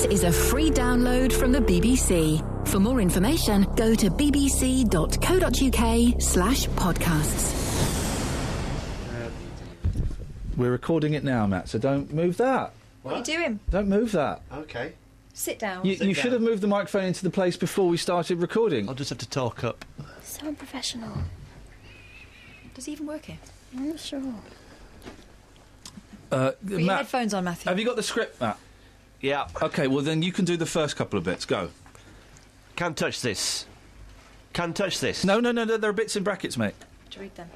This is a free download from the BBC. For more information, go to bbc.co.uk/podcasts. We're recording it now, Matt, so don't move that. What are you doing? Don't move that. Okay. Sit down. You should have moved the microphone into the place before we started recording. I'll just have to talk up. So unprofessional. Does he even work here? I'm not sure. Put your Matt, headphones on, Matthew. have you got the script, Matt? Yeah. OK, well then you can do the first couple of bits. Go. Can't touch this. Can't touch this. No, there are bits in brackets, mate. To read them.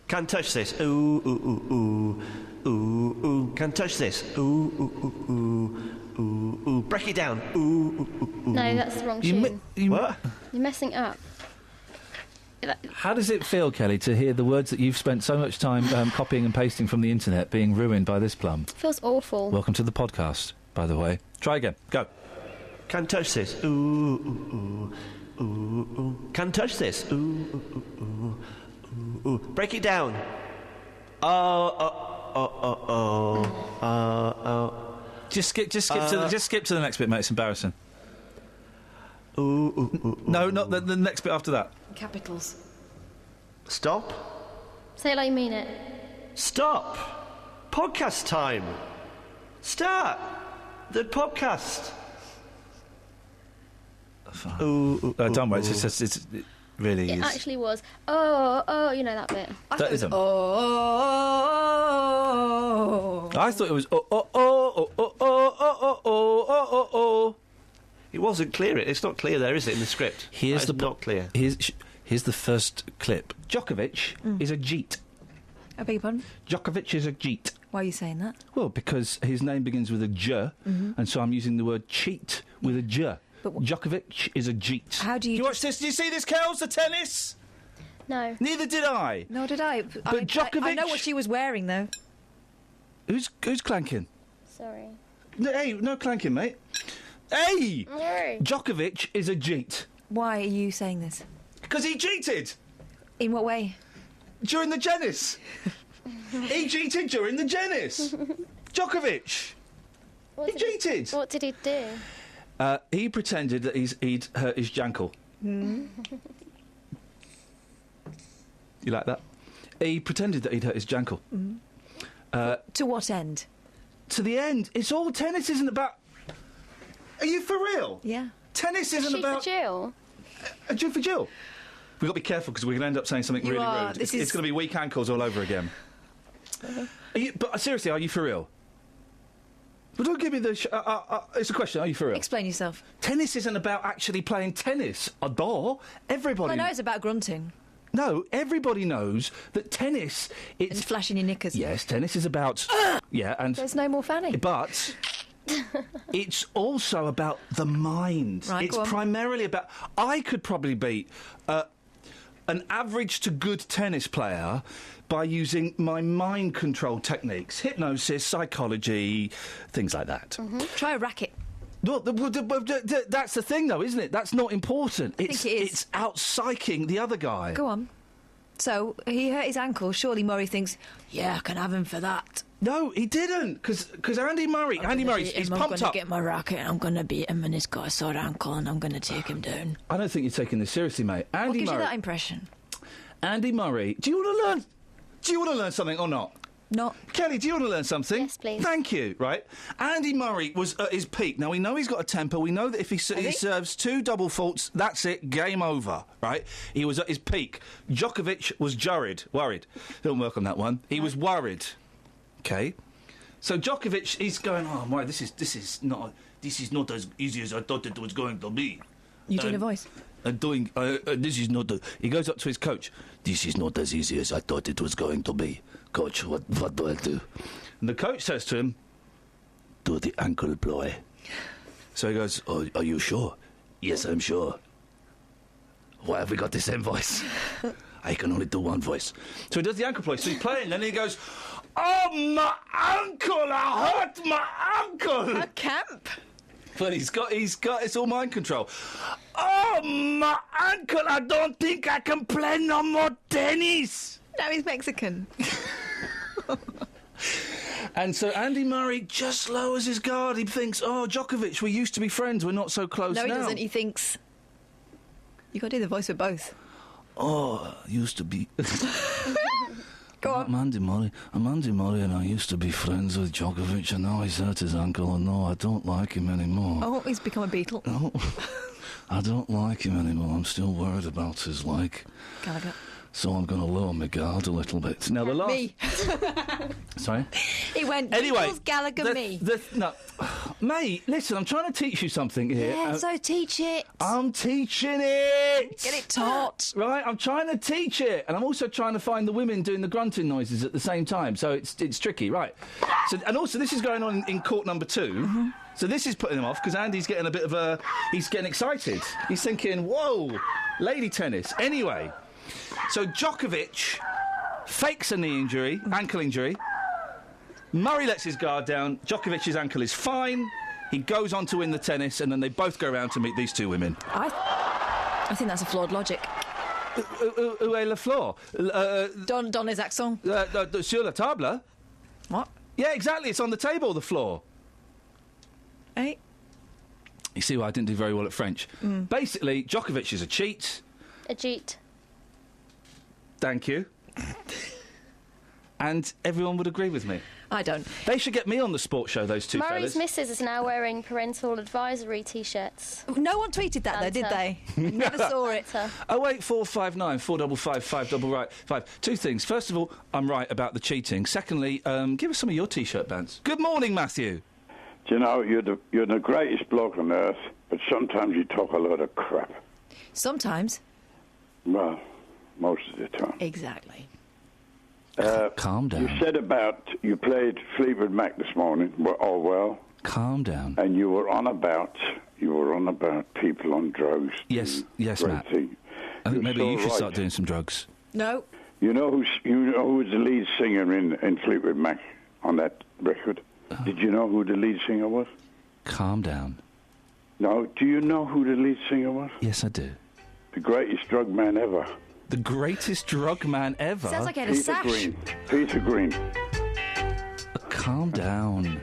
Can't touch this. Ooh, ooh, ooh, ooh. Ooh, ooh. Can't touch this. Ooh, ooh, ooh, ooh. Ooh, ooh. Break it down. Ooh, ooh, ooh, ooh. No, that's the wrong tune. What? You're messing up. How does it feel, Kelly, to hear the words that you've spent so much time copying and pasting from the internet being ruined by this plum? It feels awful. Welcome to the podcast, by the way. Try again. Go. Can't touch this. Ooh, ooh, ooh. Ooh, ooh. Can't touch this. Ooh, ooh, ooh, ooh. Ooh, ooh. Break it down. Just skip to the next bit, mate. It's embarrassing. Ooh, ooh, ooh, ooh. No, not the next bit after that. Capitals. Stop. Say it like you mean it. Stop. Podcast time. Start the podcast. Ooh, ooh, Don't worry. ooh. It really It is. actually was. Oh, you know that bit. That isn't. Oh. I thought it was oh. It wasn't clear. It's not clear there, is it, in the script? Here's That is not clear. Here's the first clip. Djokovic is a jeet. I beg your pardon? Djokovic is a jeet. Why are you saying that? Well, because his name begins with a J, and so I'm using the word cheat with a J. But Djokovic is a jeet. How do you... watch this? Do you see this, Kels, the tennis? No. Neither did I. Nor did I. But Djokovic... I know what she was wearing, though. Who's clanking? Sorry. No, hey, no clanking, mate. Hey! Sorry. Djokovic is a jeet. Why are you saying this? Because he cheated In what way? during the Genis. He cheated during the Genis. Djokovic. He cheated. What did he do? He pretended that he'd hurt his jankle. You like that? He pretended that he'd hurt his jankle. To what end? To the end. It's all tennis isn't about... Are you for real? Yeah. Tennis isn't about... For Jill? A Jill for Jill. We've got to be careful because we're going to end up saying something You really are. rude. This It's is- going to be weak ankles all over again. But seriously, are you for real? Well, don't give me the... it's a question. Are you for real? Explain yourself. Tennis isn't about actually playing tennis. Everybody... I know it's about grunting No, everybody knows that tennis... and flashing your knickers. Yes, tennis is about... Yeah, and... There's no more fanning. But... it's also about the mind. Right, it's go on. primarily about... I could probably beat an average to good tennis player by using my mind control techniques. Hypnosis, psychology, things like that. Try a racket. Well, that's the thing, though, isn't it? That's not important. think it is. It's out-psyching the other guy. Go on. So, he hurt his ankle. Surely Murray thinks, yeah, I can have him for that. No, he didn't, because Andy Murray, he's I'm pumped gonna up. get my racket and I'm going to beat him and he's got a sore ankle and I'm going to take him down. I don't think you're taking this seriously, mate. What Andy gives Murray. you that impression? Andy Murray. Do you want to learn? Do you want to learn something or not? Not. Kelly, do you want to learn something? Yes, please. Thank you. Right. Andy Murray was at his peak. Now, we know he's got a temper. We know that if he serves two double faults, that's it, game over. Right? He was at his peak. Djokovic was worried. Don't work on that one. He was worried. Okay? So Djokovic, he's going, oh, my, this is not as easy as I thought it was going to be. You doing a voice? This is not... He goes up to his coach. This is not as easy as I thought it was going to be. Coach, what do I do? And the coach says to him, do the ankle ploy. So he goes, oh, are you sure? Yes, I'm sure. Why have we got the same voice? I can only do one voice. So he does the ankle ploy. So he's playing, and he goes, oh, my ankle! I hurt my ankle! A camp? But he's got it's all mind control. Oh, my ankle! I don't think I can play no more tennis. No, he's Mexican. And so Andy Murray just lowers his guard. He thinks, oh, Djokovic, we used to be friends. We're not so close now. No, he doesn't. He thinks... You got to do the voice with both. Oh, used to be... Go on. I'm Andy Murray and I used to be friends with Djokovic and now he's hurt his ankle and no, I don't like him anymore. Oh, he's become a Beatle. No, I don't like him anymore. I'm still worried about his leg. Gallagher. So I'm going to lower my guard a little bit. Now the last... Me. Sorry? He went, anyway, Beatles, Gallagher, me. No. Mate, listen, I'm trying to teach you something here. Yeah, so teach it. I'm teaching it! Get it taught. Right, I'm trying to teach it. And I'm also trying to find the women doing the grunting noises at the same time. So it's tricky, right. So, and also, this is going on in court number 2. Mm-hmm. So this is putting him off, because Andy's getting a bit of a... He's getting excited. He's thinking, whoa, lady tennis. Anyway... So Djokovic fakes a knee injury, ankle injury. Murray lets his guard down. Djokovic's ankle is fine. He goes on to win the tennis, and then they both go round to meet these two women. I think that's a flawed logic. Où est la fleur? Dans les accents. Sur la table. What? Yeah, exactly. It's on the table, the floor. Hey. You see why I didn't do very well at French. Basically, Djokovic is a cheat. A cheat. Thank you. And everyone would agree with me. I don't. They should get me on the sports show, those two Murray's fellas. missus is now wearing parental advisory T-shirts. No one tweeted that, though, did they? Never saw it. 08459 455 555. Two things. First of all, I'm right about the cheating. Secondly, give us some of your T-shirt bands. Good morning, Matthew. Do you know, you're the greatest bloke on earth, but sometimes you talk a lot of crap. Sometimes. Well, most of the time. Exactly. Calm down. You said you played Fleetwood Mac this morning. Well. Calm down. And you were on about people on drugs. Yes, Matt. Thing. I think maybe you should right. start doing some drugs. No. You know who was the lead singer in Fleetwood Mac on that record? Did you know who the lead singer was? Calm down. No. Do you know who the lead singer was? Yes, I do. The greatest drug man ever. The greatest drug man ever? Sounds like he had a sash. Peter Green. Calm down.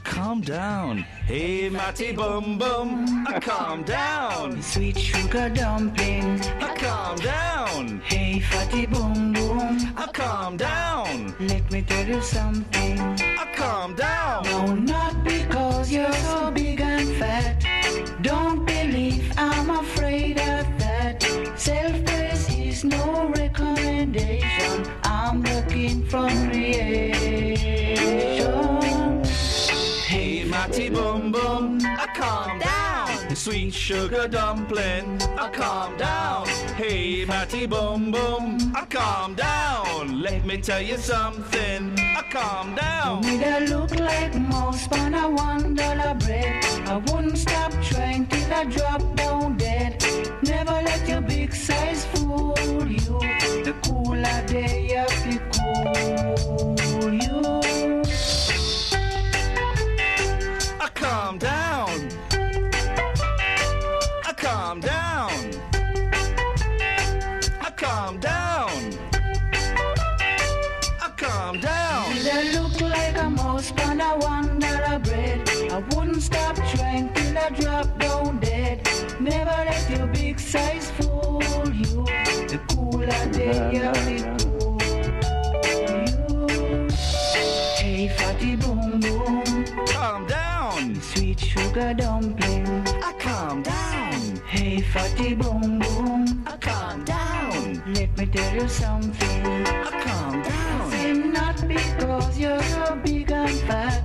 Calm down. Hey, Matty Bum Bum. Calm down. Sweet sugar dumpling. Calm down. Hey, fatty boom boom. Calm down. Let me tell you something. Calm down. No, not because you're so big and fat. Don't believe I'm afraid of that. Self-praise is no recommendation. I'm looking for creation. Hey, Matty Boom Boom, calm down. Sweet sugar dumpling, calm down. Hey, Matty Boom Boom, calm down. Let me tell you something, calm down. Me that look like mouse on a $1 bread. I wouldn't stop trying till I drop down dead. Never let your big size fool you. The cooler day of the cool you. Calm down. Calm down. Calm down. Calm down. Me that look like a mouse on a $1 bread. I wouldn't stop trying till I drop down dead. Never let your big size fool you. The cooler day of the cool you. Hey, fatty boom boom. Calm down. Sweet sugar dumpling. Calm down. Hey, fatty boom boom. Calm down. Let me tell you something. Calm down. Say not because you're so big and fat.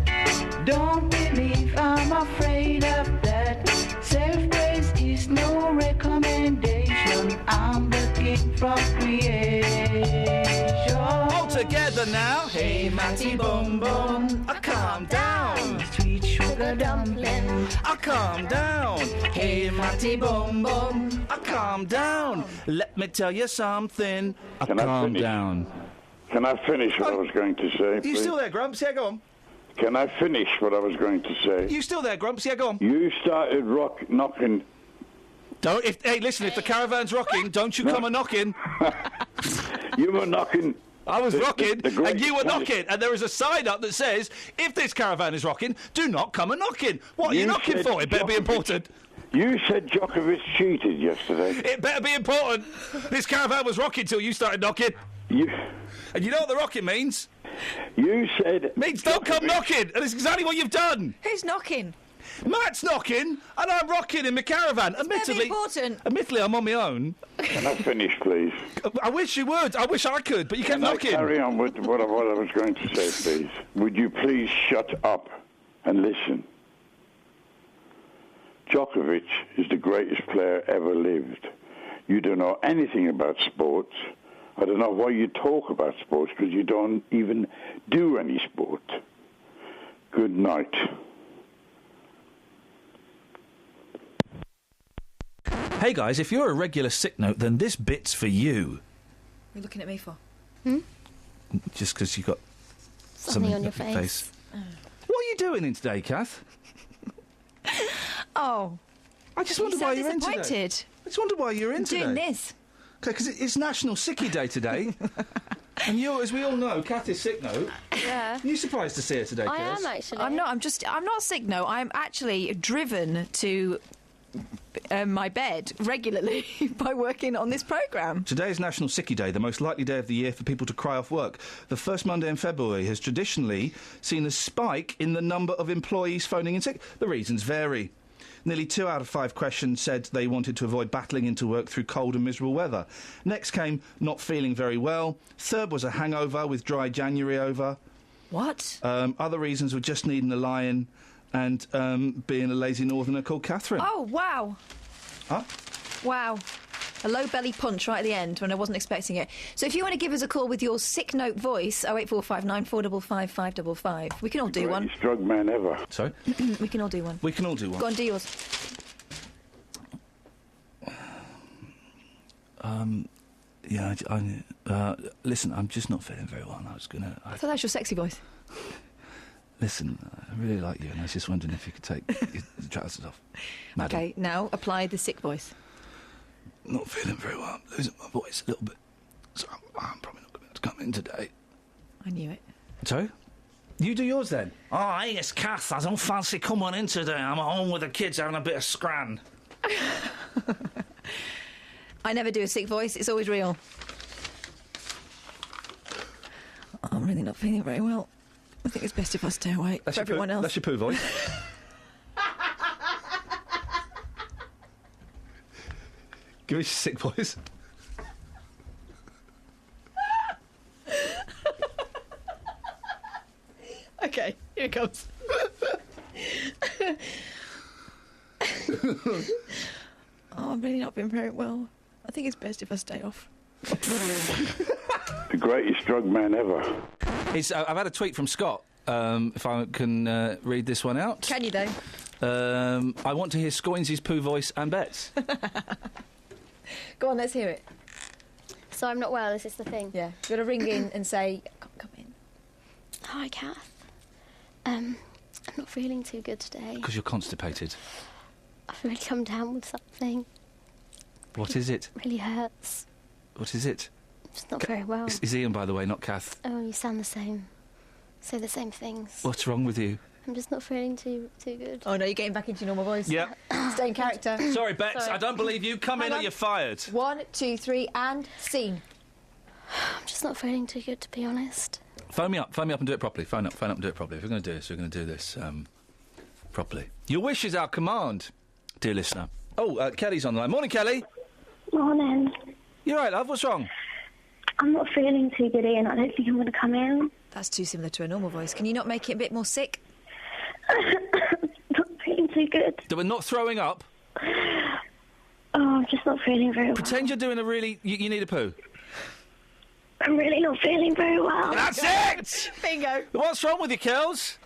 Don't believe I'm afraid of that. Self-praise is no recommendation. I'm looking for creation. All together now. Hey, Matty Boom Boom, calm down. Sweet sugar dumpling. Calm down. Hey, Matty Boom Boom, calm down. Let me tell you something. Can I Calm finish? down. Can I finish what I was going to say, You please? still there, Grumps? Yeah, go on. Can I finish what I was going to say? You still there, Grumps? Yeah, go on. You started knocking. Don't. Hey, listen. If the caravan's rocking, don't you come a knocking. You were knocking I was rocking, the great and you were planet. knocking, and there is a sign up that says, if this caravan is rocking, do not come a knocking. What are you knocking said for? It better be Djokovic- important. You said Djokovic cheated yesterday. It better be important. This caravan was rocking till you started knocking. You, And you know what the rocking means? you said... It means don't come Djokovic- knocking, and it's exactly what you've done. Who's knocking? Matt's knocking, and I'm rocking in my caravan. Very important. Admittedly, I'm on my own. Can I finish, please? I wish you would. I wish I could, but you kept Can I knocking. carry on with what I was going to say, please? Would you please shut up and listen? Djokovic is the greatest player ever lived. You don't know anything about sports. I don't know why you talk about sports, because you don't even do any sport. Good night. Hey guys, if you're a regular sick note, then this bit's for you. What are you looking at me for? Just because you got Something on your up face. What are you doing in today, Kath? Oh, I just you wonder why sound you're in today. disappointed. I just wonder why you're in I'm today. doing this. Okay, because it's National Sickie Day today. And you, as we all know, Kath is sick note. Yeah. Are you surprised to see her today, I Kaz? am actually. I'm not. I'm not sick. No, I'm actually driven to my bed regularly by working on this programme. Today is National Sickie Day, the most likely day of the year for people to cry off work. The first Monday in February has traditionally seen a spike in the number of employees phoning in sick. The reasons vary. Nearly 2 out of 5 questions said they wanted to avoid battling into work through cold and miserable weather. Next came not feeling very well. Third was a hangover with dry January over. What? Other reasons were just needing a lie-in and being a lazy northerner called Catherine. Oh wow! Huh? Wow. A low belly punch right at the end when I wasn't expecting it. So if you want to give us a call with your sick note voice, 08459 455 555. We can all do one. Greatest drug man ever. Sorry? We can all do one. We can all do one. Go on, do yours. Yeah, listen, I'm just not feeling very well. And I was going to... I thought that was your sexy voice. Listen, I really like you, and I was just wondering if you could take your trousers off. Madam. Okay, now apply the sick voice. Not feeling very well. I'm losing my voice a little bit. So I'm probably not going to be able to come in today. I knew it. Sorry? You do yours then. Oh, hey, it's Kath. I don't fancy coming in today. I'm at home with the kids having a bit of scran. I never do a sick voice. It's always real. Oh, I'm really not feeling very well. I think it's best if I stay awake for everyone else. That's your poo voice. Give us your sick voice. Okay, here it comes. Oh, I'm really not been very well. I think it's best if I stay off. The greatest drug man ever. I've had a tweet from Scott. If I can read this one out. Can you, though? I want to hear Scoinsy's poo voice and Bets. Go on, let's hear it. So I'm not well, is this the thing? Yeah. You've got to ring in and say, come in. Hi, Kath. I'm not feeling too good today. Because you're constipated. I've really come down with something. What is it? Really hurts. What is it? I'm just not very well. Is Iain, by the way, not Kath. Oh, you sound the same. Say the same things. What's wrong with you? I'm just not feeling too good. Oh, no, you're getting back into your normal voice. Yeah. Stay in character. Sorry, Bets, Sorry. I don't believe you. Come Hang in or on. you're fired. 1, 2, 3, and scene. I'm just not feeling too good, to be honest. Phone me up and do it properly. Phone up and do it properly. If we're going to do this, we're going to do this properly. Your wish is our command, dear listener. Oh, Kelly's on the line. Morning, Kelly. Morning. You're right, love. What's wrong? I'm not feeling too good, Ian. I don't think I'm going to come in. That's too similar to a normal voice. Can you not make it a bit more sick? Not feeling too good. That we're not throwing up. Oh, I'm just not feeling very well. Pretend you're doing a really... You need a poo. I'm really not feeling very well. That's it! Bingo. What's wrong with you, Kels?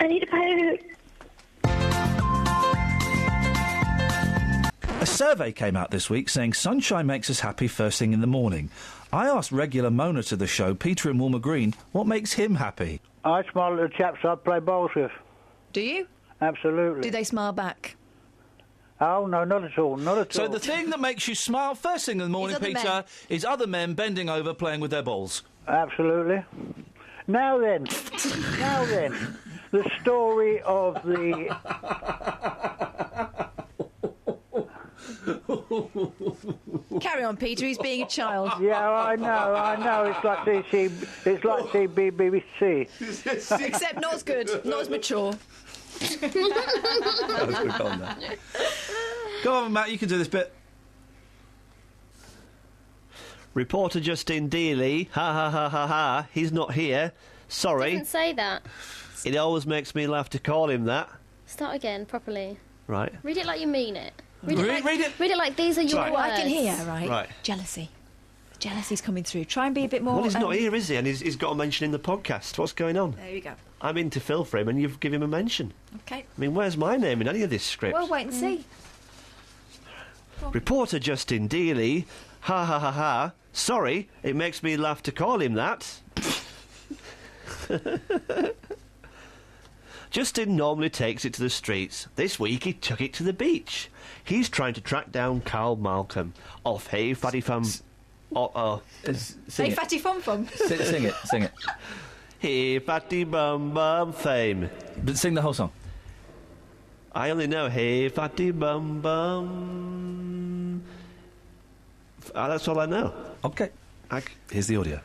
I need a poo. A survey came out this week saying sunshine makes us happy first thing in the morning. I asked regular moaner to the show, Peter in Walmer Green, what makes him happy. I smile at the chaps I play bowls with. Do you? Absolutely. Do they smile back? Oh, no, not at all. Not at So all. the thing that makes you smile first thing in the morning, other Peter, men. is other men bending over playing with their balls. Absolutely. Now then, the story of the... Carry on, Peter. He's being a child. Yeah, I know. It's like BBC. Except not as good, not as mature. Go on, Matt, you can do this bit. Reporter Justin Dealey, ha ha ha ha ha, he's not here. Sorry. Didn't say that. It always makes me laugh to call him that. Start again, properly. Right. Read it like you mean it. Read it like these are your words. What I can hear, right? Right. Jealousy. Jealousy's coming through. Try and be a bit more... Well, he's not here, is he? And he's got a mention in the podcast. What's going on? There you go. I'm in to fill for him and you've given him a mention. Okay. I mean, where's my name in any of this script? Well, wait and see. Reporter Justin Dealey, ha ha ha ha. Sorry, it makes me laugh to call him that. Justin normally takes it to the streets. This week he took it to the beach. He's trying to track down Carl Malcolm off Hey Fatty Fum... Hey, Fatty Fum Fum. Sing it. Hey Fatty Bum Bum fame. But sing the whole song. I only know Hey Fatty Bum Bum. That's all I know. Okay. Here's the audio.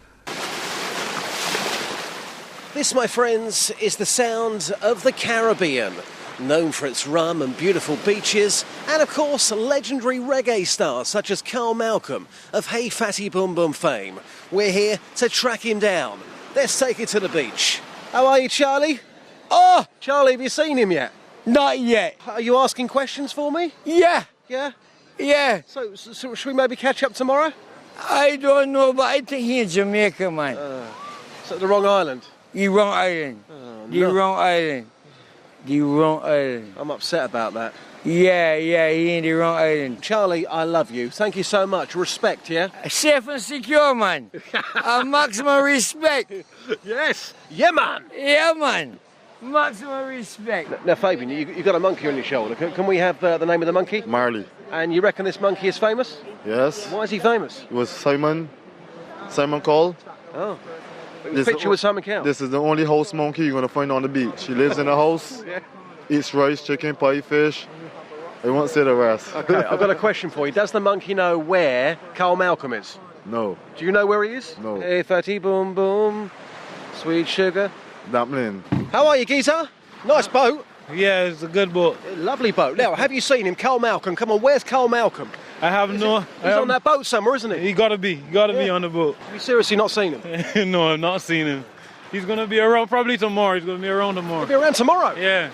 This, my friends, is the sound of the Caribbean, known for its rum and beautiful beaches, and of course legendary reggae stars such as Carl Malcolm of Hey Fatty Boom Boom fame. We're here to track him down. Let's take it to the beach. How are you, Charlie? Oh, Charlie, have you seen him yet? Not yet. Are you asking questions for me? Yeah. Yeah? Yeah. So should we maybe catch up tomorrow? I don't know, but I think he's in Jamaica, man. So the wrong island? The wrong island. Wrong island. The wrong island. I'm upset about that. Yeah, he in the wrong island. Charlie, I love you. Thank you so much. Respect, yeah? Safe and secure, man. Maximum respect. Yes. Yeah, man. Yeah, man. Maximum respect. Now, Fabian, you've got a monkey on your shoulder. Can we have the name of the monkey? Marley. And you reckon this monkey is famous? Yes. Why is he famous? It was Simon Cowell. Oh. Picture with Simon Cowell. This is the only house monkey you're going to find on the beach. He lives in a house, eats rice, chicken, pie, fish. I won't say the rest. Okay, I've got a question for you. Does the monkey know where Carl Malcolm is? No. Do you know where he is? No. Hey, fatty boom boom, sweet sugar. Dumpling. How are you, geezer? Nice boat. Yeah, it's a good boat. Lovely boat. Now, have you seen him, Carl Malcolm? Come on, where's Carl Malcolm? I have no... He's on that boat somewhere, isn't he? He gotta be on the boat. Have you seriously not seen him? No, I've not seen him. He's gonna be around probably tomorrow. He's gonna be around tomorrow. He'll be around tomorrow? Yeah.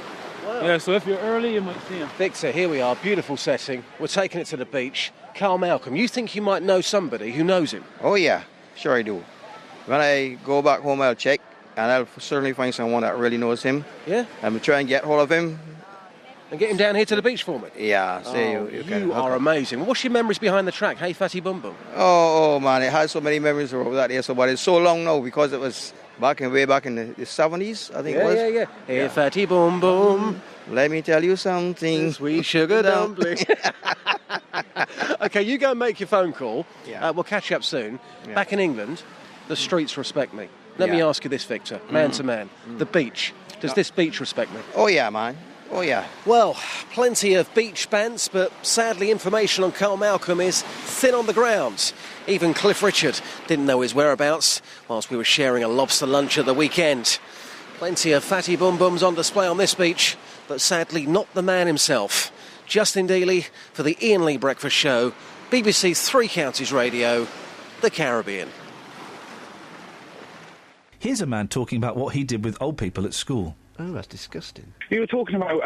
Wow. Yeah, so if you're early, you might see him. Victor, here we are. Beautiful setting. We're taking it to the beach. Carl Malcolm, you think you might know somebody who knows him? Oh, yeah. Sure I do. When I go back home, I'll check, and I'll certainly find someone that really knows him. Yeah? And we'll try and get hold of him. And get him down here to the beach for me? Yeah. You are amazing. What's your memories behind the track? Hey, Fatty Bum Bum. Oh, man, it has so many memories of that there. But it's so long now because it was way back in the 70s, I think it was. Yeah. Hey, Fatty Bum Bum. Let me tell you something. Sweet sugar dumpling. Okay, you go and make your phone call. Yeah. We'll catch up soon. Yeah. Back in England, the streets respect me. Let me ask you this, Victor, man to man. The beach. Does this beach respect me? Oh, yeah, man. Oh, yeah. Well, plenty of beach bants, but sadly information on Carl Malcolm is thin on the ground. Even Cliff Richard didn't know his whereabouts whilst we were sharing a lobster lunch at the weekend. Plenty of fatty bum bums on display on this beach, but sadly not the man himself. Justin Dealey for the Iainlee Breakfast Show, BBC Three Counties Radio, the Caribbean. Here's a man talking about what he did with old people at school. Oh, that's disgusting. You were talking about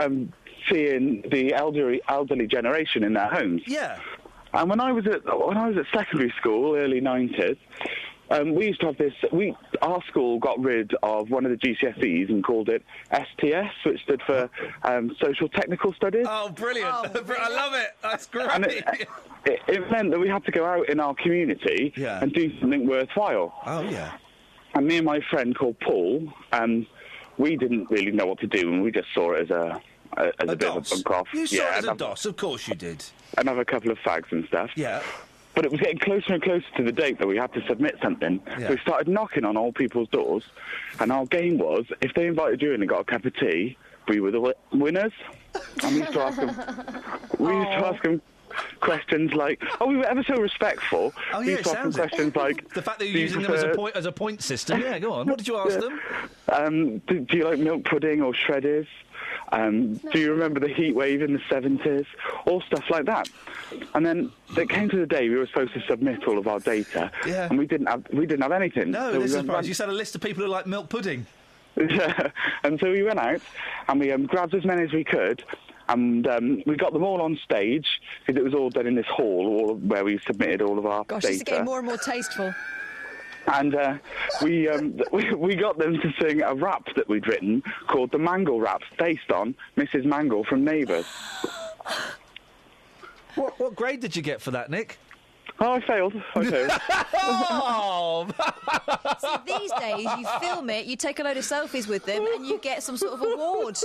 seeing the elderly generation in their homes. Yeah. And when I was at secondary school, early 90s, we used to have this. Our school got rid of one of the GCSEs and called it STS, which stood for Social Technical Studies. Oh, brilliant! I love it. That's great. And it meant that we had to go out in our community and do something worthwhile. Oh yeah. And me and my friend called Paul, we didn't really know what to do, and we just saw it as a bit of a bunk off. You saw it as a DOS, of course you did. And have a couple of fags and stuff. Yeah. But it was getting closer and closer to the date that we had to submit something. Yeah. So we started knocking on old people's doors, and our game was, if they invited you in and got a cup of tea, we were the winners. And we used to ask them questions like, we were ever so respectful. Oh, We yeah, used it to ask them sounds it. questions like... The fact that you're do you using prefer- them as a point system. Yeah, go on. What did you ask them? Do you like milk pudding or shredders? Do you remember the heat wave in the 70s? All stuff like that. And then it came to the day we were supposed to submit all of our data, and we didn't have anything. No, So we this is went surprise. round- You said a list of people who like milk pudding. Yeah. And so we went out and we grabbed as many as we could, and we got them all on stage, because it was all done in this hall where we submitted all of our Gosh, data. this is getting more and more tasteful. And we got them to sing a rap that we'd written called the Mangle Rap, based on Mrs. Mangle from Neighbours. What grade did you get for that, Nick? Oh, I failed. Oh! So these days, you film it, you take a load of selfies with them, and you get some sort of award.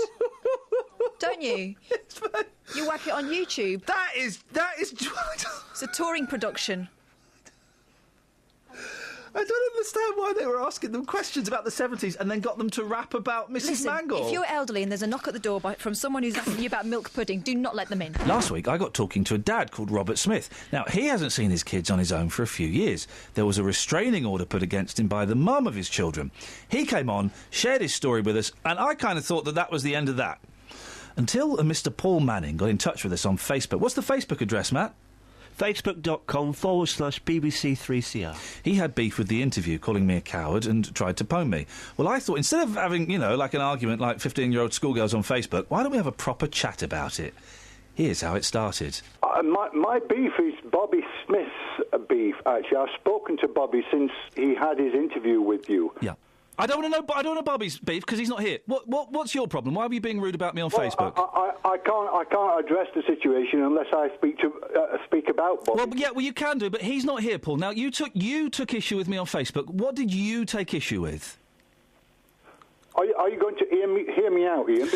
Don't you? You whack it on YouTube. That is... It's a touring production. I don't understand why they were asking them questions about the 70s and then got them to rap about Mrs. Listen, Mangle. if you're elderly and there's a knock at the door from someone who's asking you about milk pudding, do not let them in. Last week, I got talking to a dad called Robert Smith. Now, he hasn't seen his kids on his own for a few years. There was a restraining order put against him by the mum of his children. He came on, shared his story with us, and I kind of thought that was the end of that. Until Mr. Paul Manning got in touch with us on Facebook. What's the Facebook address, Matt? Facebook.com/BBC3CR. He had beef with the interview, calling me a coward and tried to pwn me. Well, I thought, instead of having, like an argument like 15-year-old schoolgirls on Facebook, why don't we have a proper chat about it? Here's how it started. My beef is Bobby Smith's beef, actually. I've spoken to Bobby since he had his interview with you. Yeah. I don't want to know Bobby's beef because he's not here. What's your problem? Why are you being rude about me on Facebook? I can't address the situation unless I speak about Bobby. Well, you can do, but he's not here, Paul. Now, you took issue with me on Facebook. What did you take issue with? Are you going to hear me out, Ian?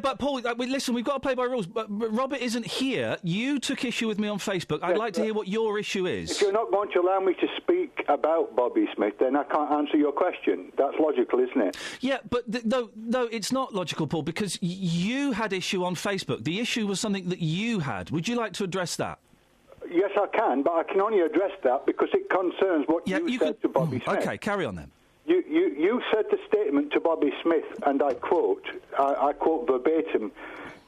But Paul, listen, we've got to play by rules. But Robert isn't here. You took issue with me on Facebook. I'd like to hear what your issue is. If you're not going to allow me to speak about Bobby Smith, then I can't answer your question. That's logical, isn't it? Yeah, but no, it's not logical, Paul, because you had issue on Facebook. The issue was something that you had. Would you like to address that? Yes, I can, but I can only address that because it concerns what you said to Bobby Smith. OK, carry on then. You said the statement to Bobby Smith, and I quote verbatim,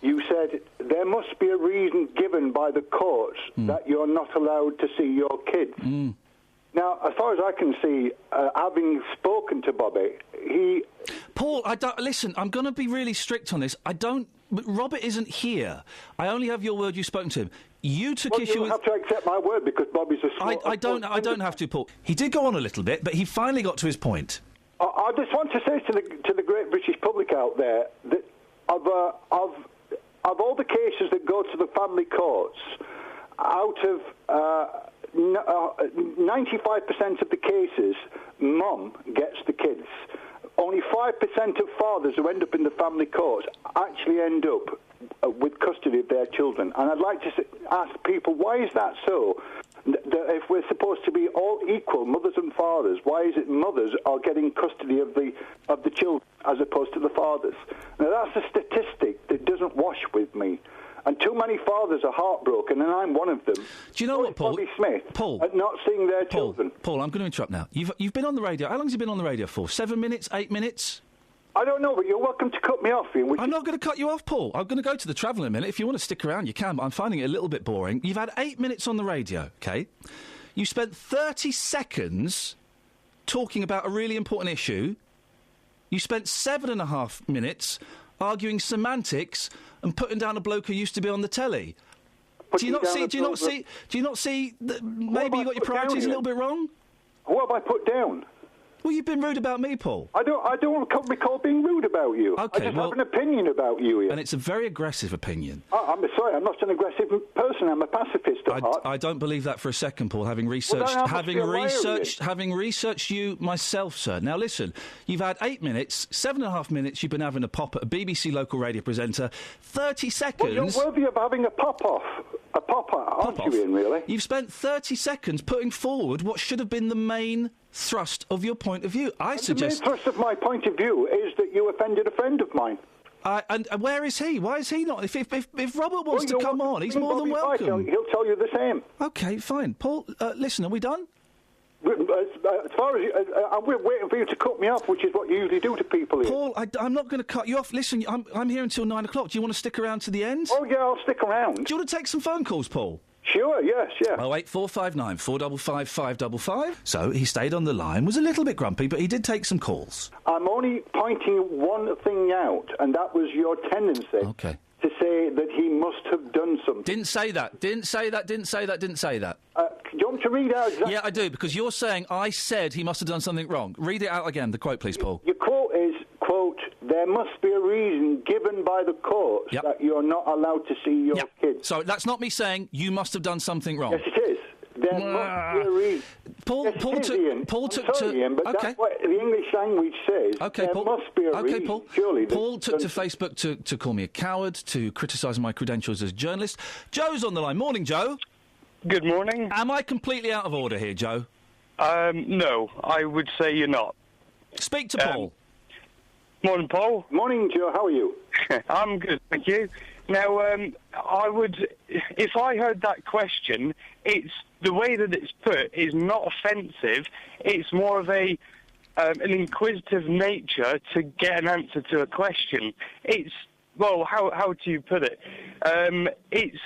you said, there must be a reason given by the courts that you're not allowed to see your kids. Now, as far as I can see, having spoken to Bobby, he... Paul, listen, I'm going to be really strict on this. Robert isn't here. I only have your word. You've spoken to him. You took issue with... You have to accept my word because Bobby's a... I don't have to, Paul. He did go on a little bit, but he finally got to his point. I just want to say to the great British public out there that of all the cases that go to the family courts, out of 95% of the cases, mum gets the kids. Only 5% of fathers who end up in the family courts actually end up with custody of their children. And I'd like to ask people, why is that so? If we're supposed to be all equal, mothers and fathers, why is it mothers are getting custody of the children as opposed to the fathers? Now, that's a statistic that doesn't wash with me. And too many fathers are heartbroken, and I'm one of them. Do you know what, Paul? Bobby Smith, Paul, at not seeing their children. Paul, I'm going to interrupt now. You've been on the radio. How long have you been on the radio for? 7 minutes? 8 minutes? I don't know, but you're welcome to cut me off, Ian. I'm not going to cut you off, Paul. I'm going to go to the Travel in a minute. If you want to stick around, you can, but I'm finding it a little bit boring. You've had 8 minutes on the radio, OK? You spent 30 seconds talking about a really important issue. You spent 7.5 minutes arguing semantics and putting down a bloke who used to be on the telly. Do you not see that maybe you got your priorities a little bit wrong? What have I put down? Well, you've been rude about me, Paul. I don't recall being rude about you. Okay, I just have an opinion about you, Ian. And it's a very aggressive opinion. I'm sorry, I'm not an aggressive person. I'm a pacifist at heart. I don't believe that for a second, Paul. Having researched you myself, sir. Now listen, you've had 8 minutes, 7.5 minutes. You've been having a pop at a BBC local radio presenter. 30 seconds. Well, you're worthy of having a pop off. A pop-off, aren't you, Ian, really? You've spent 30 seconds putting forward what should have been the main thrust of your point of view. The main thrust of my point of view is that you offended a friend of mine. And where is he? Why is he not? If Robert wants to come on, he's more than welcome. He'll tell you the same. OK, fine. Paul, listen, are we done? As far as we're waiting for you to cut me off, which is what you usually do to people here. Paul, I'm not going to cut you off. Listen, I'm here until 9 o'clock. Do you want to stick around to the end? Oh, yeah, I'll stick around. Do you want to take some phone calls, Paul? Sure, yes, yeah. 08459 455 555. So he stayed on the line, was a little bit grumpy, but he did take some calls. I'm only pointing one thing out, and that was your tendency to say that he must have done something. Didn't say that. Do you want me to read out exactly? Yeah, I do, because you're saying I said he must have done something wrong. Read it out again, the quote, please, Paul. Your quote is, quote, there must be a reason given by the courts that you're not allowed to see your kids. So that's not me saying you must have done something wrong. Yes, it is. There must be a reason. Paul took Ian, but that's what the English language says. There must be a reason. Paul. Surely Paul took to Facebook to call me a coward, to criticise my credentials as a journalist. Joe's on the line. Morning, Joe. Good morning. Am I completely out of order here, Joe? No, I would say you're not. Speak to Paul. Morning, Paul. Morning, Joe. How are you? I'm good, thank you. Now, I would, if I heard that question, it's the way that it's put is not offensive. It's more of an inquisitive nature to get an answer to a question. It's, well, how do you put it? It's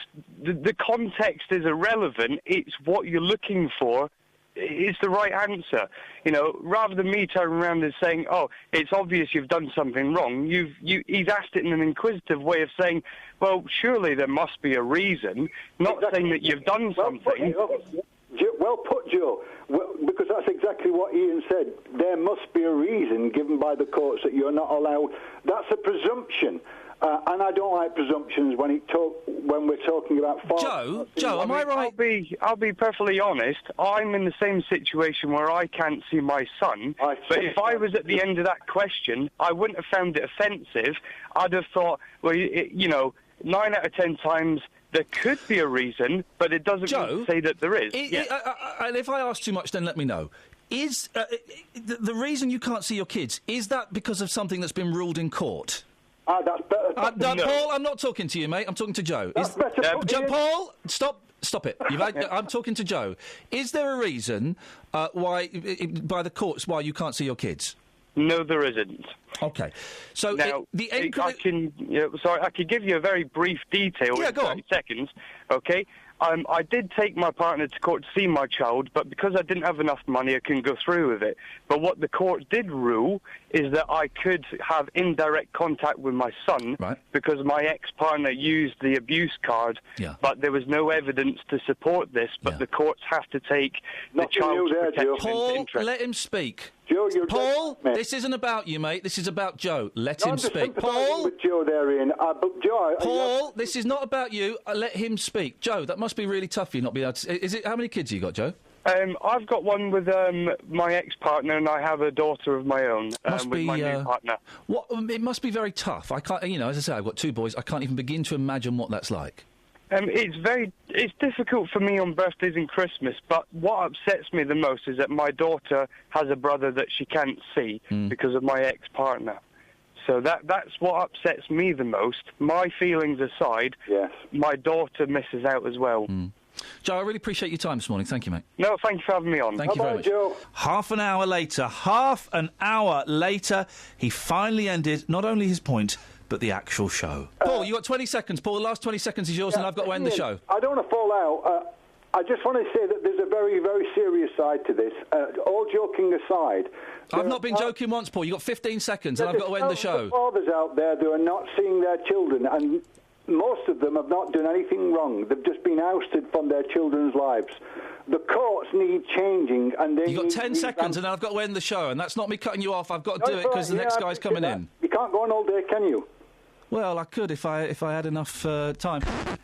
the context is irrelevant. It's what you're looking for. It's the right answer. You know, rather than me turning around and saying, "Oh, it's obvious you've done something wrong," he's asked it in an inquisitive way of saying, "Well, surely there must be a reason," not saying that you've done something. Well put, Joe. Well, because that's exactly what Ian said. There must be a reason given by the courts that you're not allowed. That's a presumption. And I don't like presumptions when we're talking about Joe, am I right? I'll be perfectly honest. I'm in the same situation where I can't see my son. But if I was at the end of that question, I wouldn't have found it offensive. I'd have thought, well, 9 out of 10 times there could be a reason, but it doesn't say that there is. And if I ask too much, then let me know. Is the reason you can't see your kids, is that because of something that's been ruled in court? That's better. No. Paul, I'm not talking to you, mate. I'm talking to Joe. That's better. Paul, stop it. I'm talking to Joe. Is there a reason why, by the courts, why you can't see your kids? No, there isn't. Okay. So now, I could give you a very brief detail in 30 seconds. Okay. I did take my partner to court to see my child, but because I didn't have enough money, I couldn't go through with it. But what the court did rule is that I could have indirect contact with my son because my ex-partner used the abuse card, but there was no evidence to support this, but the courts have to take the child's protection Paul, interest. let him speak. Joe, you're Paul, this isn't about you, mate. This is about Joe. Let him speak. Paul, with Joe there, Ian. Paul, this is not about you. Let him speak. Joe, that must be really tough for you not being able to... Is it? How many kids have you got, Joe? I've got one with my ex-partner, and I have a daughter of my own with my new partner. It must be very tough. I can't, as I say, I've got two boys. I can't even begin to imagine what that's like. It's difficult for me on birthdays and Christmas, but what upsets me the most is that my daughter has a brother that she can't see because of my ex-partner. So that's what upsets me the most. My feelings aside, my daughter misses out as well. Joe, I really appreciate your time this morning. Thank you, mate. No, thank you for having me on. Thank you very much. Joe. Half an hour later, he finally ended not only his point, but the actual show. Paul, you got 20 seconds. Paul, the last 20 seconds is yours, and I've got to end the show. I don't want to fall out. I just want to say that there's a very, very serious side to this. All joking aside... I've not been joking once, Paul. You've got 15 seconds, and I've got to end the show. There's fathers out there who are not seeing their children, and most of them have not done anything wrong. They've just been ousted from their children's lives. The courts need changing, and they... You've got 10 seconds, and then I've got to end the show, and that's not me cutting you off. I've got to do it because the next guy's coming in. You can't go on all day, can you? Well, I could if I had enough time.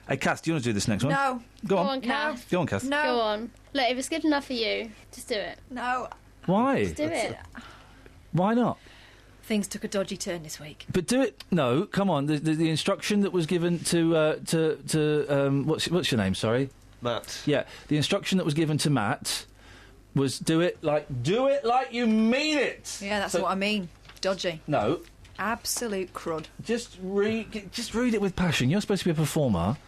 Hey, Kath, do you want to do this next one? No. Go on. Go on, Kath. Go on, Kath. No. Go on. Look, if it's good enough for you, just do it. No. Why? Just do it. Why not? Things took a dodgy turn this week. But do it. No, come on. The instruction that was given to what's your name? Sorry, Matt. Yeah, the instruction that was given to Matt was do it like you mean it. Yeah, that's what I mean. Dodgy. No. Absolute crud. Just read it with passion. You're supposed to be a performer.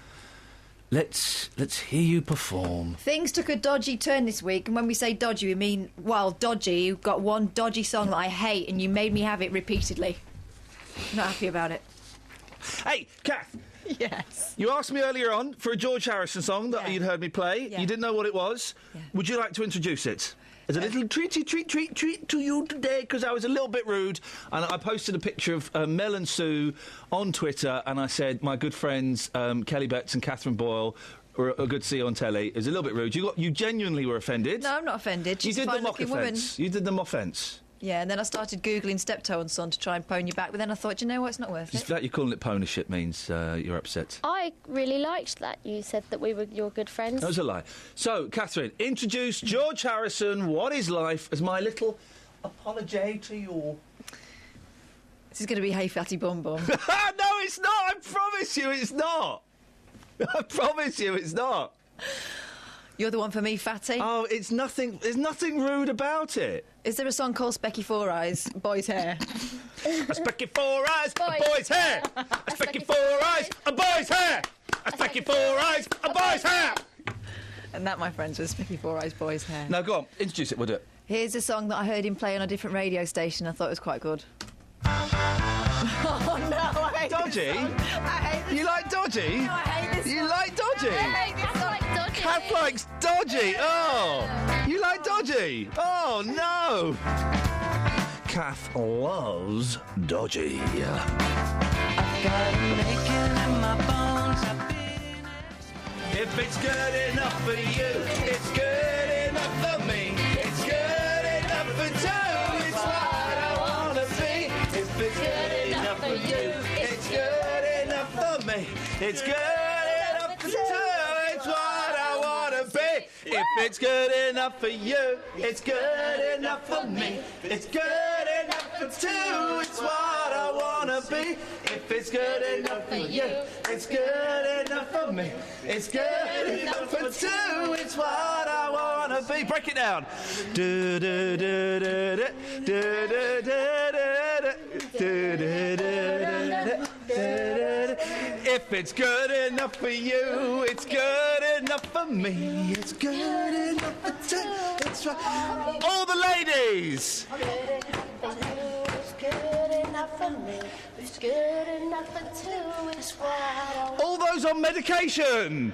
Let's hear you perform. Things took a dodgy turn this week, and when we say dodgy, we mean, well, dodgy. You've got one dodgy song that I hate, and you made me have it repeatedly. Not happy about it. Hey, Kath. Yes. You asked me earlier on for a George Harrison song that you'd heard me play. Yeah. You didn't know what it was. Yeah. Would you like to introduce it? As a little treat to you today, because I was a little bit rude, and I posted a picture of Mel and Sue on Twitter, and I said, my good friends Kelly Betts and Catherine Boyle are good to see you on telly. It was a little bit rude. You genuinely were offended. No, I'm not offended. You She's did a the mock fine-looking woman. offence. You did the mock offence. Yeah, and then I started Googling Steptoe and Son to try and pwn you back, but then I thought, you know what, it's not worth Just it. that you're calling it pony shit means you're upset. I really liked that you said that we were your good friends. That was a lie. So, Catherine, introduce George Harrison, What Is Life, as my little apology to you. This is going to be Hey Fatty Bum Bum. No, it's not! I promise you it's not! I promise you it's not! You're the one for me, Fatty. Oh, it's nothing. There's nothing rude about it. Is there a song called Specky Four Eyes, Boy's Hair? A specky four eyes, a boy's hair. A specky four eyes, a boy's hair. A specky four eyes, a boy's hair. And that, my friends, was Specky Four Eyes, Boy's Hair. Now, go on, introduce it, we'll do it. Here's a song that I heard him play on a different radio station. I thought it was quite good. Oh, no, I hate Dodgy? this song. I hate this You like Dodgy? No, I hate this You song. like Dodgy? I hate this song. Kath likes Dodgy. Oh, you like Dodgy? Oh, no. Kath loves Dodgy. If it's good enough for you, it's good enough for me. It's good enough for two. It's what I want to be. If it's good enough for you, it's good enough for me. It's good enough for two. It's what I want to be. If it's good enough for you, it's good enough for me. It's good enough for two. It's what I want to be. If it's good enough for you, it's good enough for me. It's good enough for two. It's what I want to be. Break it down. Do do do do do do do do do do. If it's good enough for you, it's good enough for me. It's good enough for two. It's right. All the ladies. It's good enough for me. It's good enough for two. It's what I want. All those on medication.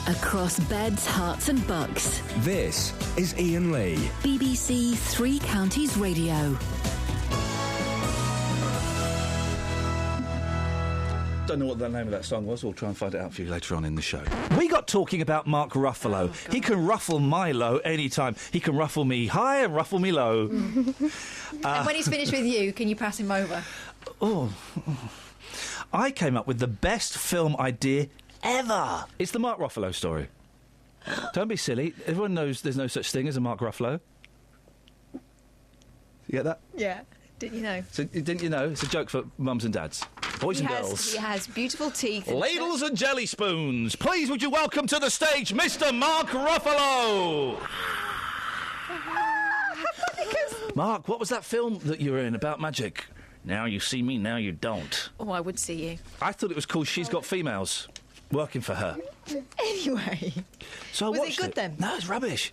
Across beds, hearts and bucks. This is Iainlee. BBC Three Counties Radio. Don't know what the name of that song was. We'll try and find it out for you later on in the show. We got talking about Mark Ruffalo. He can ruffle my low anytime. He can ruffle me high and ruffle me low. And when he's finished with you, can you pass him over? Oh. I came up with the best film idea ever. It's the Mark Ruffalo story. Don't be silly. Everyone knows there's no such thing as a Mark Ruffalo. You get that? Yeah. Didn't you know? So, didn't you know? It's a joke for mums and dads. Boys and girls. He has beautiful teeth. Ladles and jelly spoons. Please would you welcome to the stage Mr. Mark Ruffalo. Mark, what was that film that you were in about magic? Now you see me, now you don't. Oh, I would see you. I thought it was called She's Got Females working for her. Anyway. So I Was it watched good then? No, it's rubbish.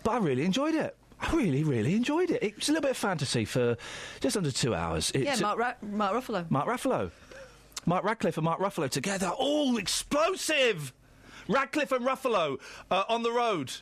But I really enjoyed it. I really, really enjoyed it. It was a little bit of fantasy for just under 2 hours. Mark Ruffalo. Mark Ruffalo. Mark Radcliffe and Mark Ruffalo together, all explosive! Radcliffe and Ruffalo on the road,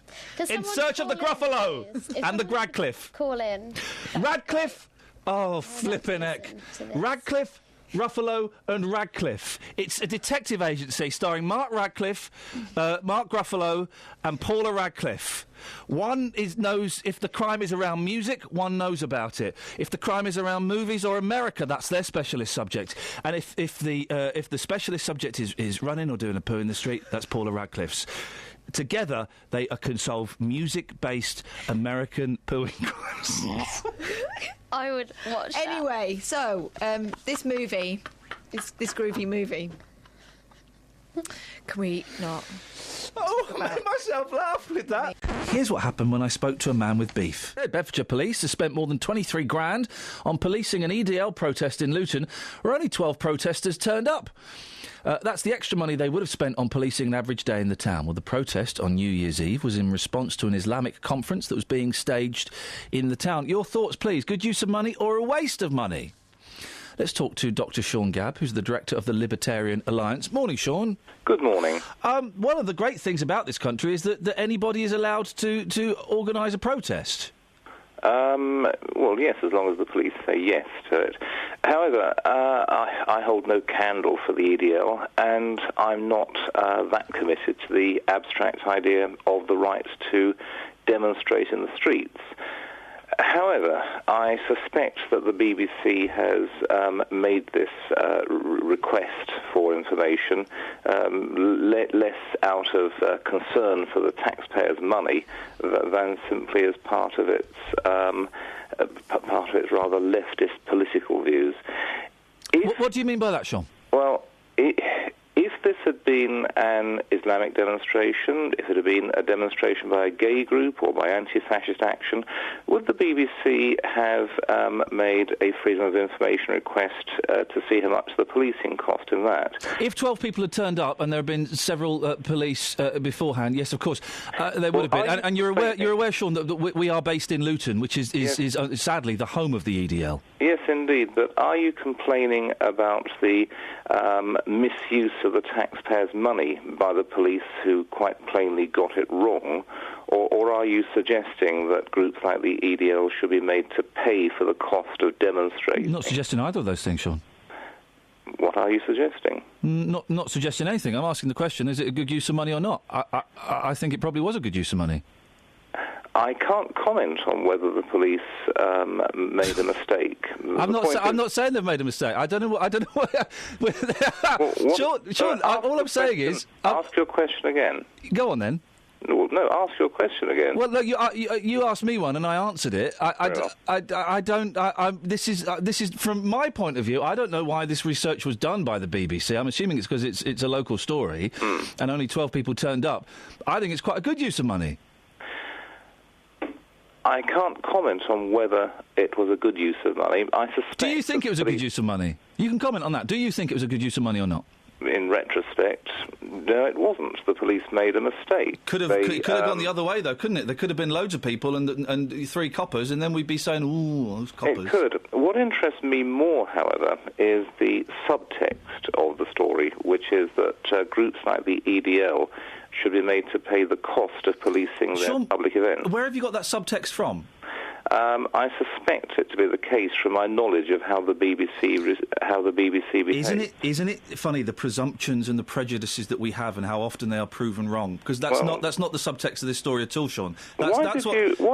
in search of the Gruffalo and the Radcliffe. Call in. Radcliffe, oh, flippin' heck. Radcliffe, Ruffalo and Radcliffe. It's a detective agency starring Mark Radcliffe, Mark Ruffalo and Paula Radcliffe. One knows if the crime is around music, one knows about it. If the crime is around movies or America, that's their specialist subject. And if the specialist subject is running or doing a poo in the street, that's Paula Radcliffe's. Together, they can solve music-based American pooing crimes. I would watch that. Anyway, so, this movie, this groovy movie, can we not... I made myself laugh with that. Here's what happened when I spoke to a man with beef. Bedfordshire Police has spent more than 23 grand on policing an EDL protest in Luton, where only 12 protesters turned up. That's the extra money they would have spent on policing an average day in the town. Well, the protest on New Year's Eve was in response to an Islamic conference that was being staged in the town. Your thoughts, please. Good use of money or a waste of money? Let's talk to Dr. Sean Gabb, who's the director of the Libertarian Alliance. Morning, Sean. Good morning. One of the great things about this country is that anybody is allowed to organise a protest. Well, yes, as long as the police say yes to it. However, I hold no candle for the EDL, and I'm not that committed to the abstract idea of the right to demonstrate in the streets. However, I suspect that the BBC has made this request for information less out of concern for the taxpayers' money than simply as part of its rather leftist political views. What do you mean by that, Sean? Well, if this had been an Islamic demonstration, if it had been a demonstration by a gay group or by anti-fascist action, would the BBC have made a freedom of information request to see how much the policing cost in that? If 12 people had turned up and there had been several police beforehand, yes, of course, there would have been. And you're aware, Sean, that we are based in Luton, which is sadly the home of the EDL. Yes, indeed. But are you complaining about the misuse of the taxpayers' money by the police who quite plainly got it wrong? Or are you suggesting that groups like the EDL should be made to pay for the cost of demonstrating? Not suggesting either of those things, Sean. What are you suggesting? Not suggesting anything. I'm asking the question, is it a good use of money or not? I think it probably was a good use of money. I can't comment on whether the police made a mistake. I'm not saying they've made a mistake. I don't know what. Sean, all I'm saying is, ask your question again. Go on then. No, ask your question again. Well, look, you asked me one and I answered it. This is from my point of view. I don't know why this research was done by the BBC. I'm assuming it's because it's a local story, and only 12 people turned up. I think it's quite a good use of money. I can't comment on whether it was a good use of money. I suspect. Do you think it was a good use of money? You can comment on that. Do you think it was a good use of money or not? In retrospect, no, it wasn't. The police made a mistake. Could have gone the other way, though, couldn't it? There could have been loads of people and 3 coppers, and then we'd be saying, ooh, those coppers. It could. What interests me more, however, is the subtext of the story, which is that groups like the EDL should be made to pay the cost of policing their public events. Where have you got that subtext from? I suspect it to be the case from my knowledge of how the BBC behaves. Isn't it funny, the presumptions and the prejudices that we have and how often they are proven wrong? Because that's not the subtext of this story at all, Sean. Why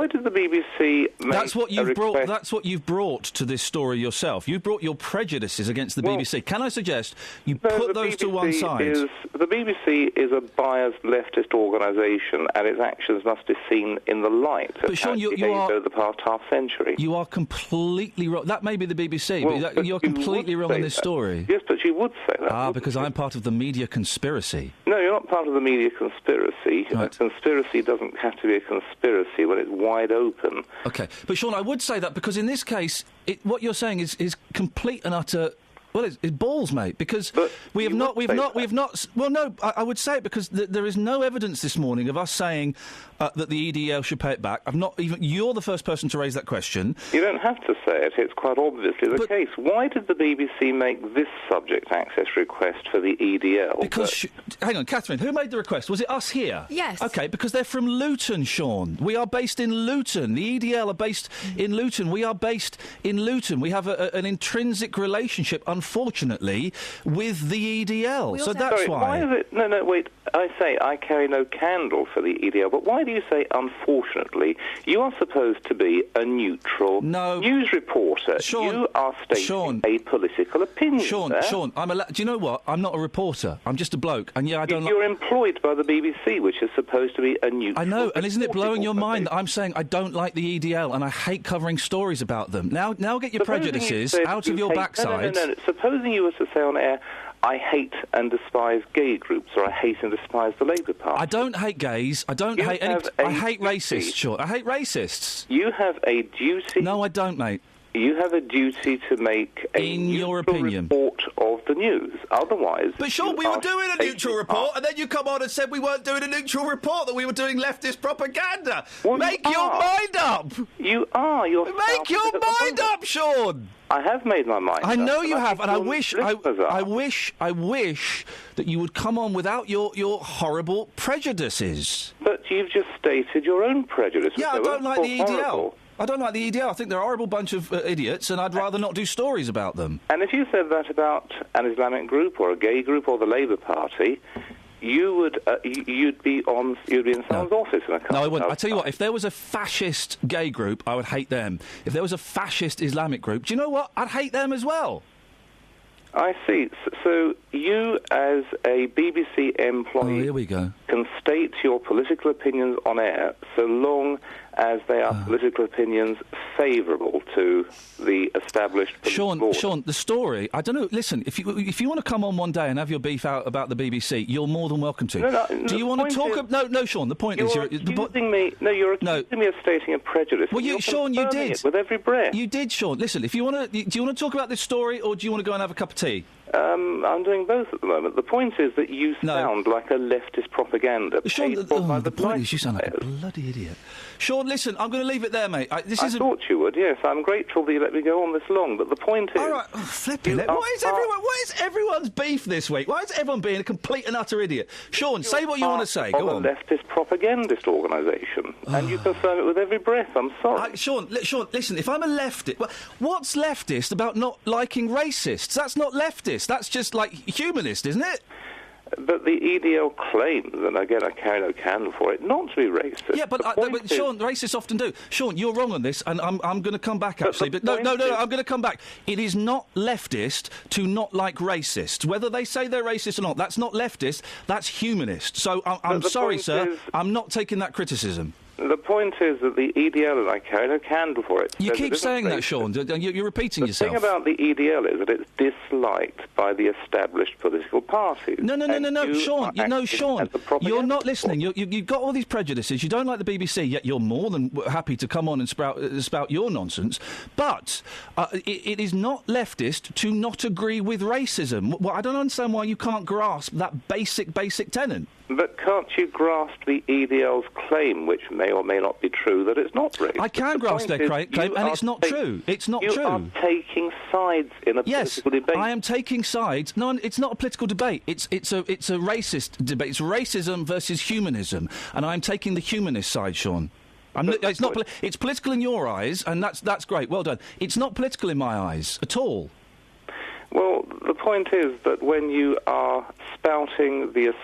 did the BBC make That's what you've brought to this story yourself. You've brought your prejudices against the BBC. Can I suggest you put those to one side? The BBC is a biased leftist organisation, and its actions must be seen in the light of how it behaved over the past half-century. You are completely wrong. That may be the BBC, but you're completely wrong in this story. Yes, but you would say that. Because I'm part of the media conspiracy. No, you're not part of the media conspiracy. Right. A conspiracy doesn't have to be a conspiracy when it's wide open. OK. But, Sean, I would say that because in this case, what you're saying is complete and utter... Well, it's balls, mate, because we've not. Well, no, I would say it because there is no evidence this morning of us saying that the EDL should pay it back. You're the first person to raise that question. You don't have to say it. It's quite obviously the case. Why did the BBC make this subject access request for the EDL? Because hang on, Catherine, who made the request? Was it us here? Yes. OK, because they're from Luton, Sean. We are based in Luton. The EDL are based in Luton. We are based in Luton. We have an intrinsic relationship, unfortunately, with the EDL. So that's Sorry, why is it... No, wait. I say I carry no candle for the EDL, but why do you say unfortunately? You are supposed to be a neutral news reporter. Sean, you are stating a political opinion. Sean, do you know what? I'm not a reporter. I'm just a bloke. And yeah, I don't. You're employed by the BBC, which is supposed to be a neutral. I know, and isn't it blowing your mind that I'm saying I don't like the EDL and I hate covering stories about them? Now get your prejudices out of your backside. No. Supposing you were to say on air, I hate and despise gay groups, or I hate and despise the Labour Party. I don't hate gays. I don't hate any. I hate racists. Sure, I hate racists. You have a duty. No, I don't, mate. You have a duty to make a neutral report of the news. Otherwise, but Sean, we were doing a neutral report, and then you come on and said we weren't doing a neutral report; that we were doing leftist propaganda. Make your mind up. You are. Make your mind up, Sean. I have made my mind up. I know you have, and I wish that you would come on without your horrible prejudices. But you've just stated your own prejudice. Yeah, I don't like the EDL. Horrible. I don't like the EDL. I think they're a horrible bunch of idiots, and I'd rather not do stories about them. And if you said that about an Islamic group or a gay group or the Labour Party, you'd be in someone's office in a couple. No, I wouldn't. I tell you what, if there was a fascist gay group, I would hate them. If there was a fascist Islamic group, do you know what? I'd hate them as well. I see. So you, as a BBC employee, here we go, can state your political opinions on air so long as they are political opinions favourable to the established political order. Sean, the story, I don't know, listen, if you want to come on one day and have your beef out about the BBC, you're more than welcome to. Do you want to talk... No, Sean, the point is... You're accusing me of stating a prejudice. Well, Sean, you did. It with every breath. You did, Sean. Listen, do you want to talk about this story, or do you want to go and have a cup of tea? I'm doing both at the moment. The point is that you sound like a leftist propaganda. Sean, the point is you sound like a bloody idiot. Sean, listen, I'm going to leave it there, mate. I thought you would, yes. I'm grateful that you let me go on this long, but the point is... All right, flipping it. What is everyone's beef this week? Why is everyone being a complete and utter idiot? Sean, say what you want to say. Go on. A leftist propagandist organisation, and you confirm it with every breath. I'm sorry. Sean, listen, if I'm a leftist... What's leftist about not liking racists? That's not leftist. That's just, like, humanist, isn't it? But the EDL claims, and again, I carry no candle for it, not to be racist. Yeah, but Sean, racists often do. Sean, you're wrong on this, and I'm going to come back, actually. But no, I'm going to come back. It is not leftist to not like racists. Whether they say they're racist or not, that's not leftist, that's humanist. So I'm sorry, sir, I'm not taking that criticism. The point is that the EDL, and I carry no candle for it... You keep saying that, Sean. You're repeating yourself. The thing about the EDL is that it's disliked by the established political parties. No, Sean. Sean, you're not listening. You've got all these prejudices. You don't like the BBC, yet you're more than happy to come on and spout your nonsense. But it is not leftist to not agree with racism. Well, I don't understand why you can't grasp that basic tenet. But can't you grasp the EDL's claim, which may or may not be true, that it's not racist? I can grasp their claim, and it's not true. It's not true. You are taking sides in a political debate. I am taking sides. No, it's not a political debate. It's a racist debate. It's racism versus humanism, and I'm taking the humanist side, Sean. It's political in your eyes, and that's great. Well done. It's not political in my eyes at all. Well, the point is that when you are spouting the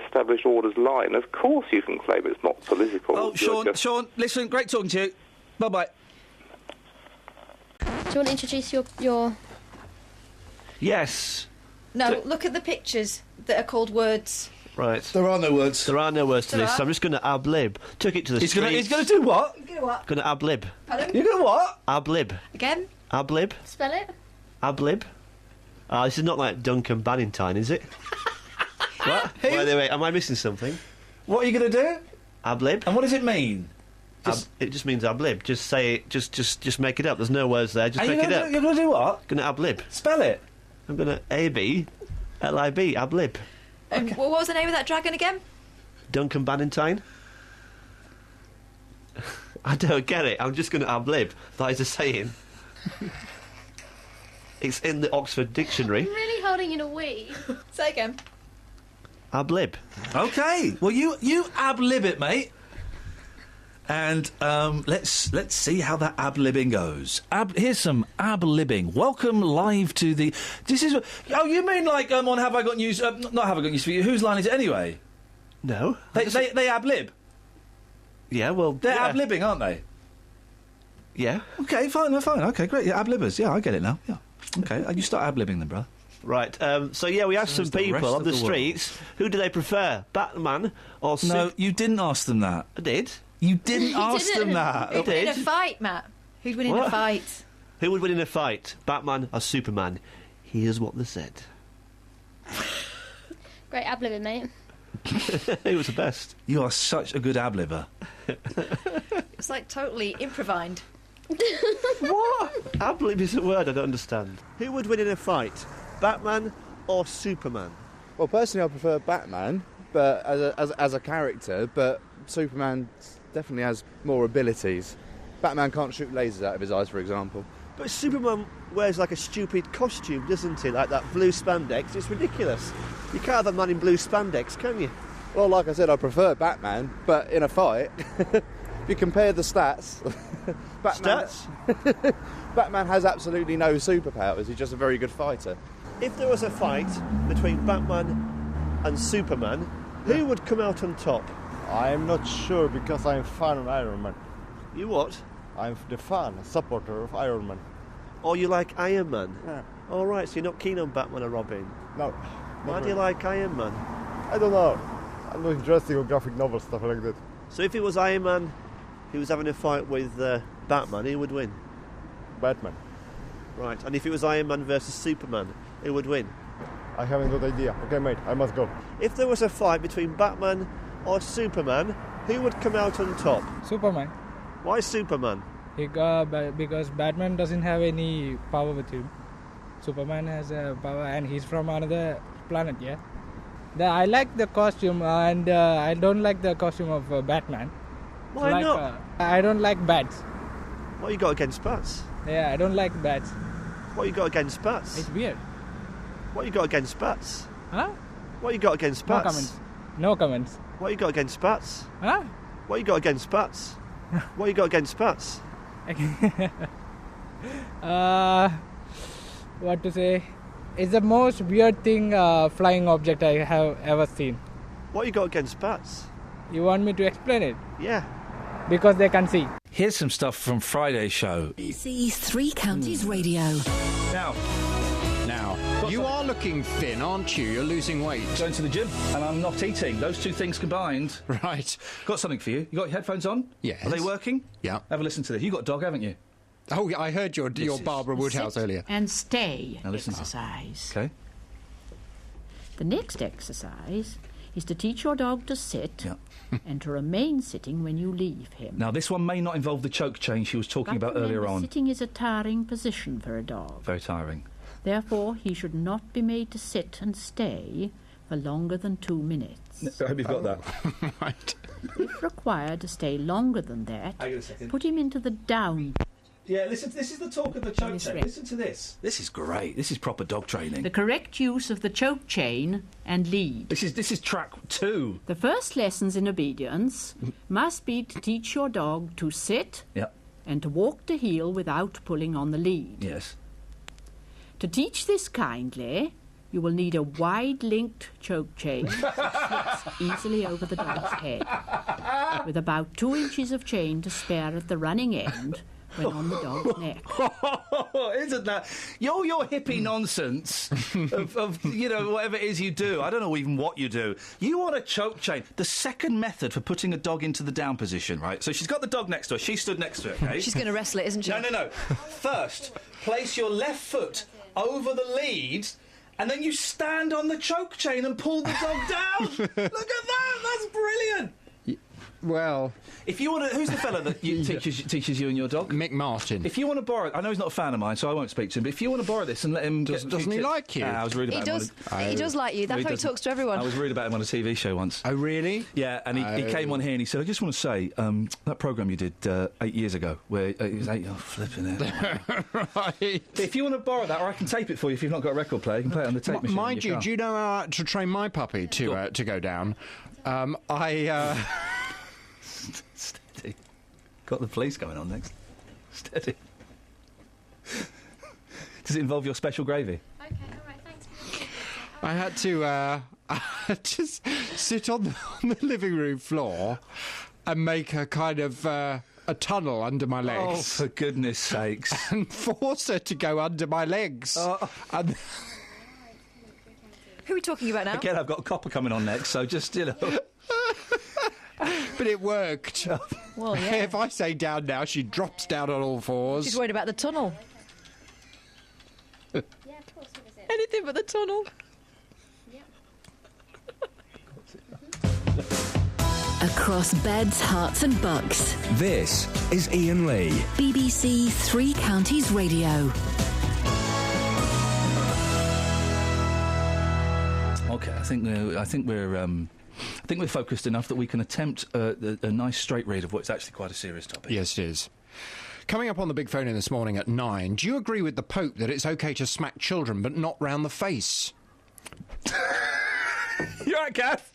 established order's line, of course you can claim it's not political. Oh, Sean, listen, great talking to you. Bye-bye. Do you want to introduce your... Yes. No, look at the pictures that are called words. Right. There are no words. There are no words to this, so I'm just going to ab-lib. Took it to the streets. He's going to do what? You're going to what? Going to ab-lib. Pardon? You're going to what? Ab-lib. Again? Ab-lib. Spell it. Ab-lib. This is not like Duncan Bannatyne, is it? What? Wait, am I missing something? What are you going to do? Ab-lib. And what does it mean? It just means ab-lib. Just say it, just make it up. There's no words there, just make it up. You're going to do what? Going to ab-lib. Spell it. I'm going to A-B-L-I-B, ab-lib. And what was the name of that dragon again? Duncan Bannatyne. I don't get it. I'm just going to ab-lib. That is a saying. It's in the Oxford Dictionary. I'm really holding in a wee. Say again. Ab-lib. OK. Well, you ab-lib it, mate. And let's see how that ab-libbing goes. Here's some ab-libbing. Welcome live to the... This is... Oh, you mean like on Have I Got News... not Have I Got News for You. Whose line is it anyway? No. They ab-lib? Yeah, well... They're ab-libbing, aren't they? Yeah. OK, fine. OK, great. Yeah, ab-libbers. Yeah, I get it now. Yeah. OK, you start ab-libbing then, brother. Right, so yeah, we asked some people on the streets. Who do they prefer, Batman or... No, you didn't ask them that. I did. You didn't ask them that. Who'd win in a fight, Matt? Who'd win in a fight? Who would win in a fight, Batman or Superman? Here's what they said. Great ab-libbing, mate. He was the best. You are such a good ab-libber. It's like totally improvised. What? Ab-lib is a word I don't understand. Who would win in a fight, Batman or Superman? Well, personally, I prefer Batman, but as a character, but Superman definitely has more abilities. Batman can't shoot lasers out of his eyes, for example. But Superman wears like a stupid costume, doesn't he? Like that blue spandex. It's ridiculous. You can't have a man in blue spandex, can you? Well, like I said, I prefer Batman, but in a fight, if you compare the stats... Batman has absolutely no superpowers. He's just a very good fighter. If there was a fight between Batman and Superman, who would come out on top? I'm not sure, because I'm a fan of Iron Man. You what? I'm the fan, supporter of Iron Man. Oh, you like Iron Man? Yeah. All right, so you're not keen on Batman or Robin? No. Why do you like Iron Man? I don't know. I'm not interested in graphic novel stuff like that. So if it was Iron Man who was having a fight with Batman, who would win? Batman. Right, and if it was Iron Man versus Superman, who would win? I haven't got idea. Okay, mate, I must go. If there was a fight between Batman or Superman, who would come out on top? Superman. Why Superman? Because Batman doesn't have any power with him. Superman has power, and he's from another planet, yeah? I like the costume, and I don't like the costume of Batman. Why not? I don't like bats. What you got against bats? Yeah, I don't like bats. What you got against bats? It's weird. What you got against bats? Huh? What you got against bats? No comments. No comments. What you got against bats? Huh? What you got against bats? What you got against bats? What to say? It's the most weird thing, flying object I have ever seen. What you got against bats? You want me to explain it? Yeah. Because they can see. Here's some stuff from Friday's show. BBC Three Counties Radio. Now, you are looking thin, aren't you? You're losing weight. Going to the gym, and I'm not eating. Those two things combined. Right. Got something for you. You got your headphones on? Yes. Are they working? Yeah. Have a listen to this. You got a dog, haven't you? Oh, I heard your Barbara Woodhouse earlier. And stay Now listen. exercise. Okay. The next exercise is to teach your dog to sit and to remain sitting when you leave him. Now, this one may not involve the choke chain she was talking about earlier on. Sitting is a tiring position for a dog. Very tiring. Therefore, he should not be made to sit and stay for longer than 2 minutes. I hope you've got that. Right. If required to stay longer than that, Hang on a second. put him into the down. Yeah, listen, this is the talk of the choke chain. Listen to this. This is great. This is proper dog training. The correct use of the choke chain and lead. This is track 2. The first lessons in obedience must be to teach your dog to sit and to walk to heel without pulling on the lead. Yes. To teach this kindly, you will need a wide-linked choke chain that slips easily over the dog's head, with about 2 inches of chain to spare at the running end when on the dog's neck. Isn't that your hippie nonsense of you know, whatever it is you do? I don't know even what you do. You want a choke chain. The second method for putting a dog into the down position, right? So she's got the dog next to her. She stood next to it, okay? She's going to wrestle it, isn't she? No. First, place your left foot over the lead, and then you stand on the choke chain and pull the dog down. Look at that! That's brilliant. Well, if you want to, who's the fella that teaches you and your dog? Mick Martin. If you want to borrow, I know he's not a fan of mine, so I won't speak to him. But if you want to borrow this and let him, doesn't he like you? I was rude about him. He does like you. That's how he talks to everyone. I was rude about him on a TV show once. Oh, really? Yeah, and he came on here and he said, "I just want to say that programme you did 8 years ago, where he was 8, flipping it." Right. If you want to borrow that, or I can tape it for you if you've not got a record player, you can play it on the tape machine. Mind you, do you know how to train my puppy to go down? Got the police coming on next. Steady. Does it involve your special gravy? Okay, all right, thanks. I had to just sit on the living room floor and make a kind of a tunnel under my legs. Oh, for goodness sakes. And force her to go under my legs. And Who are we talking about now? Again, I've got a copper coming on next, so just, you know. But it worked. Well, yeah. If I say down now, she drops down on all fours. She's worried about the tunnel. Yeah, of course, who is it? Anything but the tunnel. Across beds, hearts and bucks. This is Iainlee. BBC Three Counties Radio. OK, I think we're focused enough that we can attempt a nice straight read of what's actually quite a serious topic. Yes, it is. Coming up on the big phone in this morning at 9, do you agree with the Pope that it's OK to smack children but not round the face? You're right, Kath.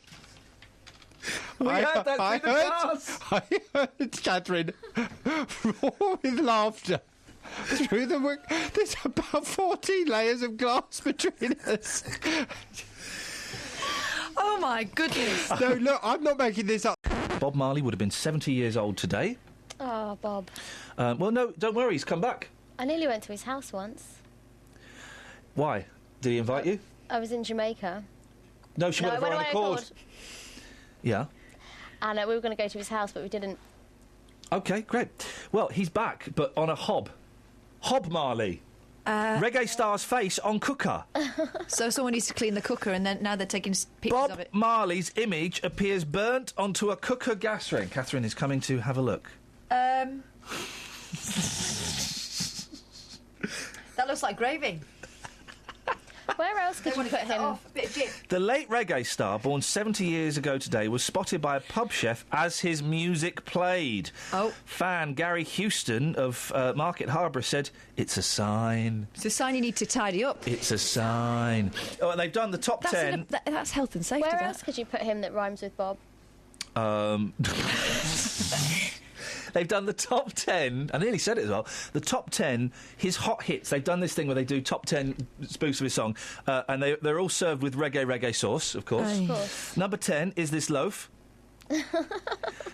We heard that through the glass. I heard Catherine roar with laughter through the window. There's about 14 layers of glass between us. Oh, my goodness. No, look, I'm not making this up. Bob Marley would have been 70 years old today. Oh, Bob. Well, no, don't worry, he's come back. I nearly went to his house once. Why? Did he invite you? I was in Jamaica. No, she went I went on away accord. Yeah. And we were going to go to his house, but we didn't. OK, great. Well, he's back, but on a hob. Hob Marley. Reggae star's face on cooker. So someone needs to clean the cooker, and then now they're taking pictures Bob of it. Marley's image appears burnt onto a cooker gas ring. Catherine is coming to have a look. That looks like gravy. Where else could you put him? The late reggae star, born 70 years ago today, was spotted by a pub chef as his music played. Oh. Fan Gary Houston of Market Harbour said, "It's a sign. It's a sign you need to tidy up. It's a sign." Oh, and they've done the top 10. That's health and safety. Where else could you put him that rhymes with Bob? They've done the top 10. I nearly said it as well. The top 10, his hot hits. They've done this thing where they do top 10 spoofs of his song, and they're all served with reggae sauce, of course. Of course. Number 10 is This Loaf.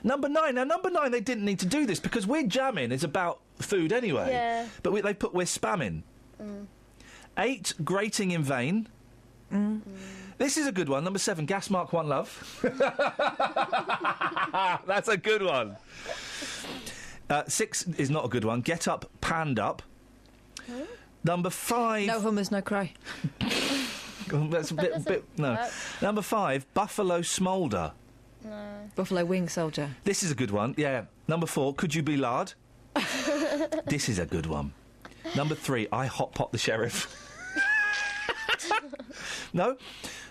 Number 9. Now, number 9, they didn't need to do this because We're Jamming is about food anyway. Yeah. But they put We're Spamming. 8, Grating in Vain. This is a good one. Number 7, Gas Mark One Love. That's a good one. 6 is not a good one. Get Up, Panned Up. Number 5... No hummers, no cry. That's a bit... No. Number 5, Buffalo Smoulder. No. Buffalo Wing Soldier. This is a good one, yeah. Number 4, Could You Be Lard? This is a good one. Number 3, I Hot Pot the Sheriff. No.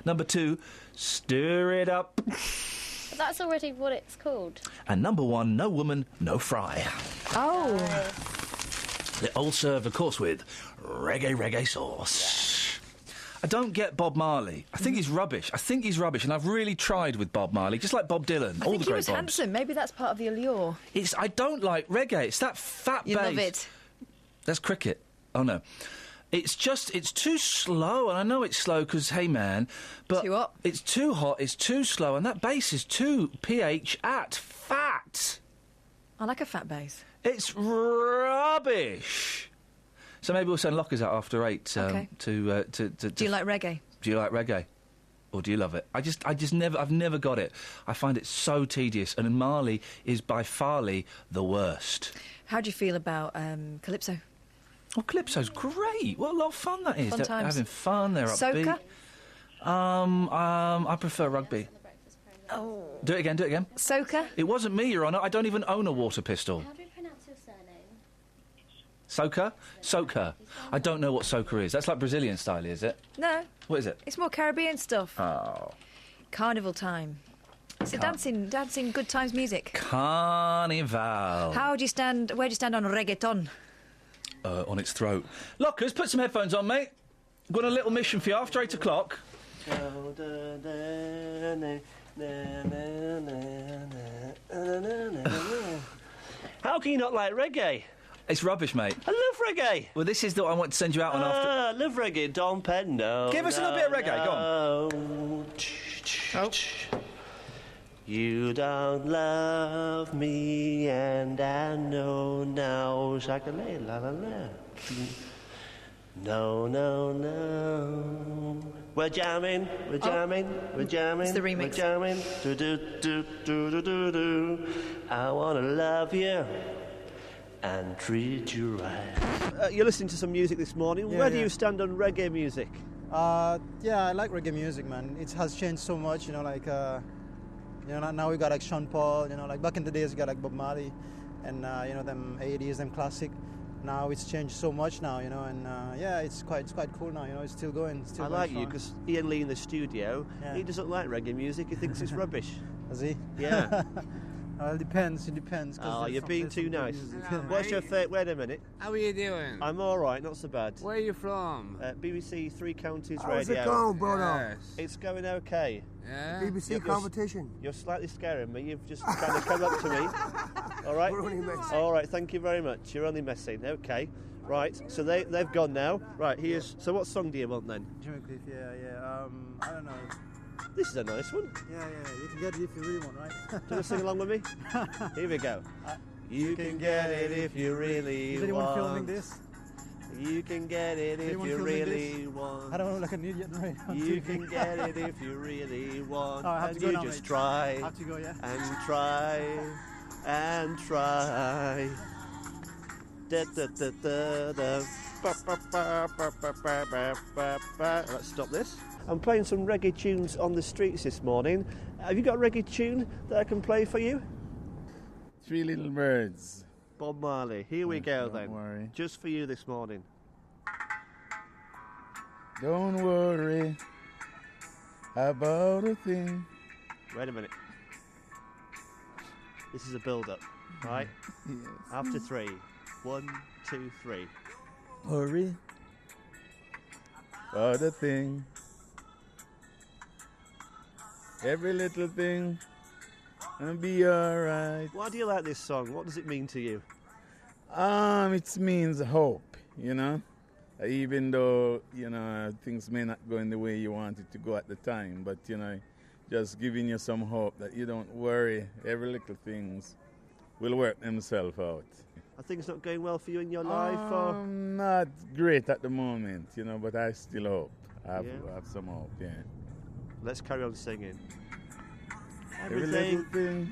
Number 2, Stir It Up. That's already what it's called. And number 1, No Woman, No Fry. Oh. They're all served, of course, with reggae sauce. I don't get Bob Marley. I think he's rubbish. And I've really tried with Bob Marley, just like Bob Dylan. I all think the he great was Bobs. handsome. Maybe that's part of the allure. I don't like reggae. It's that fat bass. You love it. That's cricket. Oh, no. It's too slow, and I know it's slow because, hey, man, but too hot. It's too hot, it's too slow, and that bass is too pH at fat. I like a fat bass. It's rubbish. So maybe we'll send lockers out after 8 Okay. to. Do you like reggae? Do you like reggae? Or do you love it? I've never got it. I find it so tedious, and Marley is by farly the worst. How do you feel about Calypso? Oh, Calypso's great. What a lot of fun that is. Fun They're times. having fun. They're upbeat. Soca? I prefer rugby. Oh. Do it again. Soca? It wasn't me, Your Honour. I don't even own a water pistol. How do you pronounce your surname? Soca? Soca. I don't know what soca is. That's like Brazilian style, is it? No. What is it? It's more Caribbean stuff. Oh. Carnival time. It's a dancing, good times music. Carnival. Where do you stand on reggaeton? On its throat. Lockers, put some headphones on, mate. Got a little mission for you after 8 o'clock. How can you not like reggae? It's rubbish, mate. I love reggae. Well, this is the one I want to send you out on after. I love reggae, Dom Penn. No. Give us a little bit of reggae, go on. Oh. You don't love me, and I know now. Shaka-lay, la la la. No, no, no. We're jamming, we're jamming, we're jamming. It's the remix. We're jamming. Do do do do do do do. I wanna love you and treat you right. You're listening to some music this morning. Yeah, Where do yeah. you stand on reggae music? Yeah, I like reggae music, man. It has changed so much, you know, like, now we got like Sean Paul, you know, like back in the days we got like Bob Marley and, them 80s, them classic. Now it's changed so much now, you know, and yeah, it's quite cool now, you know, it's still going. Still I going like you strong. because iainlee in the studio, he doesn't like reggae music, he thinks it's rubbish. Does he? Yeah. Well, it depends. 'Cause Oh, there's you're some- being there's some too good nice. music. What's your favourite? Wait a minute. How are you doing? I'm all right, not so bad. Where are you from? BBC Three Counties How's Radio. it going, brother? Yes. It's going okay. Yeah? BBC competition. You're slightly scaring me. You've just kind of come up to me. All right. We're only messing. All right. Thank you very much. You're only messing. Okay. Right. So they've gone now. Right. So what song do you want then? Jimmy Cliff, yeah. I don't know. This is a nice one. Yeah. You can get it if you really want, right? Do you want to sing along with me? Here we go. You can get it if you really Is anyone want. filming this? You can get it if Anyone you filming really this? want. I don't look like an idiot, right? on You TV. can get it if you really want. Oh, I have and to go you now, just mate. try. I have to go, yeah? And try. And try. Da, da, da, da, da. Ba, ba, ba, ba, ba, ba, ba, ba, ba. Let's stop this. I'm playing some reggae tunes on the streets this morning. Have you got a reggae tune that I can play for you? Three Little Birds. Bob Marley. Here we go Don't then. worry. Just for you this morning. Don't worry about a thing. Wait a minute. This is a build-up, right? Yes. After 3. 1, 2, 3. Worry about a thing. Every little thing gonna be alright. Why do you like this song? What does it mean to you? It means hope, you know. Even though, things may not go in the way you want it to go at the time, but, just giving you some hope that you don't worry. Every little things will work themselves out. Are things not going well for you in your life? Or? Not great at the moment, but I still hope. I have some hope, yeah. Let's carry on singing. Every little thing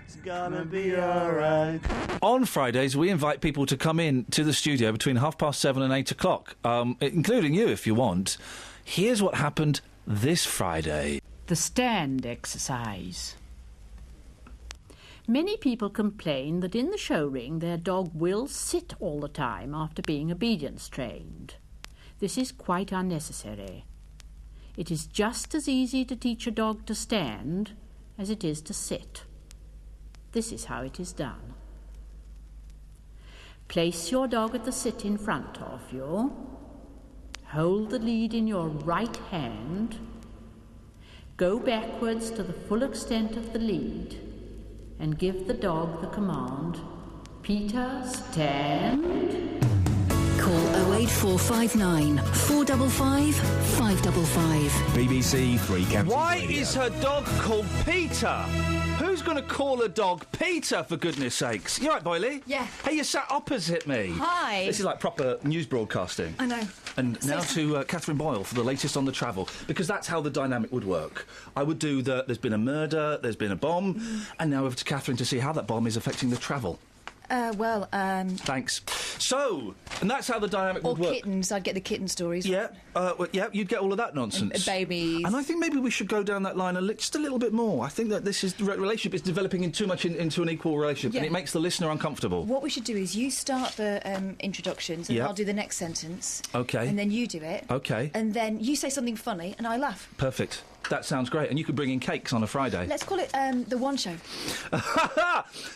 is gonna be alright. On Fridays, we invite people to come in to the studio between 7:30 and 8 o'clock, including you if you want. Here's what happened this Friday. The stand exercise. Many people complain that in the show ring their dog will sit all the time after being obedience trained. This is quite unnecessary. It is just as easy to teach a dog to stand as it is to sit. This is how it is done. Place your dog at the sit in front of you. Hold the lead in your right hand. Go backwards to the full extent of the lead and give the dog the command, Peter, stand. Call 08459 455 555. BBC Three Counties Why Radio. is her dog called Peter? Who's going to call a dog Peter, for goodness sakes? You all right, Boyley? Yeah. Hey, you sat opposite me. Hi. This is like proper news broadcasting. I know. And now to Catherine Boyle for the latest on the travel, because that's how the dynamic would work. I would do there's been a murder, there's been a bomb, and now over to Catherine to see how that bomb is affecting the travel. Thanks. So, and that's how the dynamic Or would work. kittens. I'd get the kitten stories. Yeah, you'd get all of that nonsense. And babies. And I think maybe we should go down that line just a little bit more. I think that the relationship is developing into an equal relationship, and it makes the listener uncomfortable. What we should do is you start the introductions, and Yeah. I'll do the next sentence. Okay. And then you do it. Okay. And then you say something funny, and I laugh. Perfect. That sounds great. And you could bring in cakes on a Friday. Let's call it the One Show.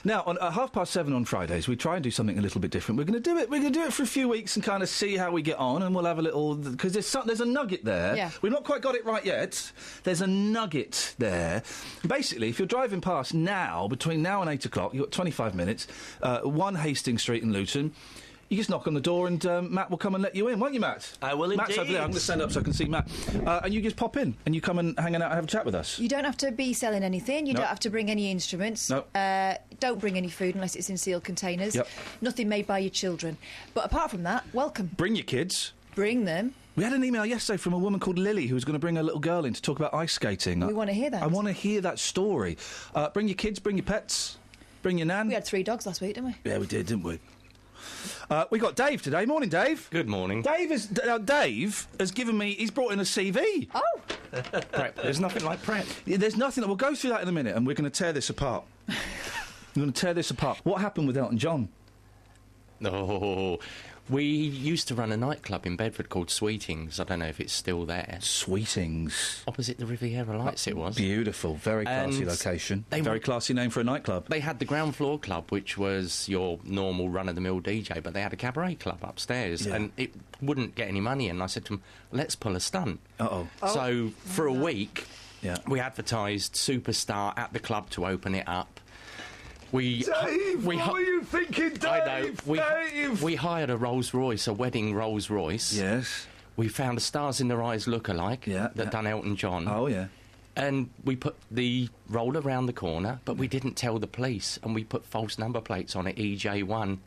Now, on 7:30 on Fridays, we try and do something a little bit different. We're going to do it. We're going to do it for a few weeks and kind of see how we get on, and we'll have a little because there's a nugget there. Yeah. We've not quite got it right yet. There's a nugget there. Basically, if you're driving past now, between now and 8 o'clock, you've got 25 minutes. 1 Hastings Street in Luton. You just knock on the door and Matt will come and let you in, won't you, Matt? I will Matt's over there. I'm going to stand up so I can see Matt. And you just pop in and you come and hang out and have a chat with us. You don't have to be selling anything. You No. don't have to bring any instruments. No. Don't bring any food unless it's in sealed containers. Yep. Nothing made by your children. But apart from that, welcome. Bring your kids. Bring them. We had an email yesterday from a woman called Lily who was going to bring her little girl in to talk about ice skating. We want to hear that. I want to hear that story. Bring your kids, bring your pets, bring your nan. We had 3 dogs last week, didn't we? Yeah, we did, didn't we? We got Dave today. Morning, Dave. Good morning. Dave has given me. He's brought in a CV. Oh. Prep. There's nothing like prep. Yeah, there's nothing. We'll go through that in a minute, and we're going to tear this apart. We're going to tear this apart. What happened with Elton John? Oh, we used to run a nightclub in Bedford called Sweetings. I don't know if it's still there. Sweetings. Opposite the Riviera Lights it was. Beautiful. Very classy And location. they Very were- classy name for a nightclub. They had the ground floor club, which was your normal run-of-the-mill DJ, but they had a cabaret club upstairs, Yeah. and it wouldn't get any money in. And I said to them, let's pull a stunt. Uh-oh. So for a week, Yeah. we advertised Superstar at the club to open it up. Dave, what were you thinking, Dave? I know. Dave! We hired a Rolls Royce, a wedding Rolls Royce. Yes. We found a Stars in Their Eyes lookalike that done Elton John. Oh, yeah. And we put the roller around the corner, but we didn't tell the police, and we put false number plates on it, EJ1.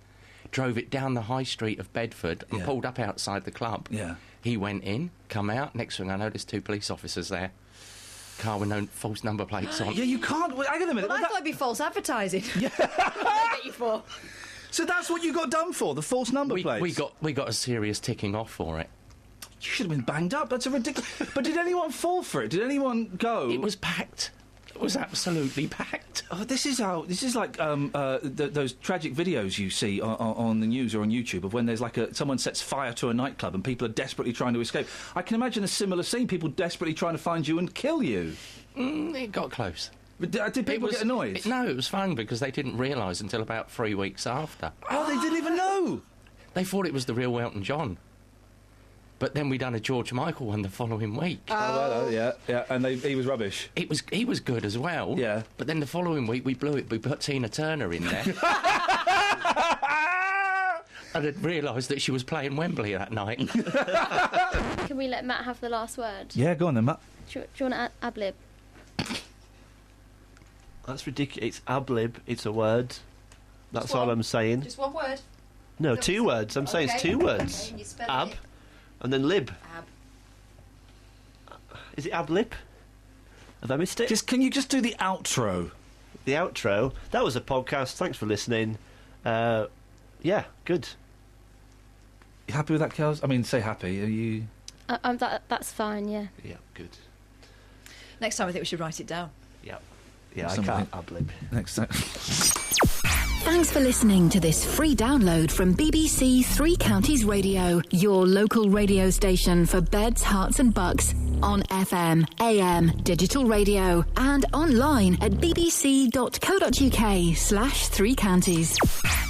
Drove it down the high street of Bedford and pulled up outside the club. Yeah. He went in, come out. Next thing I know, there's 2 police officers there. Car with no false number plates on. Yeah, you can't. Hang on a minute. Well, I thought it'd be false advertising. Yeah. Get you for. So that's what you got done for, the false number plates? We got a serious ticking off for it. You should have been banged up. That's a ridiculous... But did anyone fall for it? Did anyone go... It was packed. It was absolutely packed. Oh, this is like those tragic videos you see on the news or on YouTube of when there's like someone sets fire to a nightclub and people are desperately trying to escape. I can imagine a similar scene, people desperately trying to find you and kill you. It got close. But did people get annoyed? No, it was fun because they didn't realise until about 3 weeks after. Oh, they didn't even know! They thought it was the real Elton John. But then we done a George Michael one the following week. Oh, well, yeah, and he was rubbish. He was good as well. Yeah. But then the following week we blew it. We put Tina Turner in there. And had realised that she was playing Wembley that night. Can we let Matt have the last word? Yeah, go on then, Matt. Do you want to ad-lib? That's ridiculous. It's ab-lib. It's a word. That's all I'm saying. Just one word. No, 2 words. I'm saying it's 2 words. Okay, and you spell Ab, it. and then lib. Ab. Is it ab-lib? Have I missed it? Can you just do the outro? The outro? That was a podcast. Thanks for listening. Yeah, good. You happy with that, Kels? I mean, say happy. Are you... That's fine, yeah. Yeah, good. Next time I think we should write it down. Yeah. Yeah, I can't ab-lib. Next time. Thanks for listening to this free download from BBC Three Counties Radio, your local radio station for beds, hearts and bucks, on FM, AM, digital radio, and online at bbc.co.uk/3counties.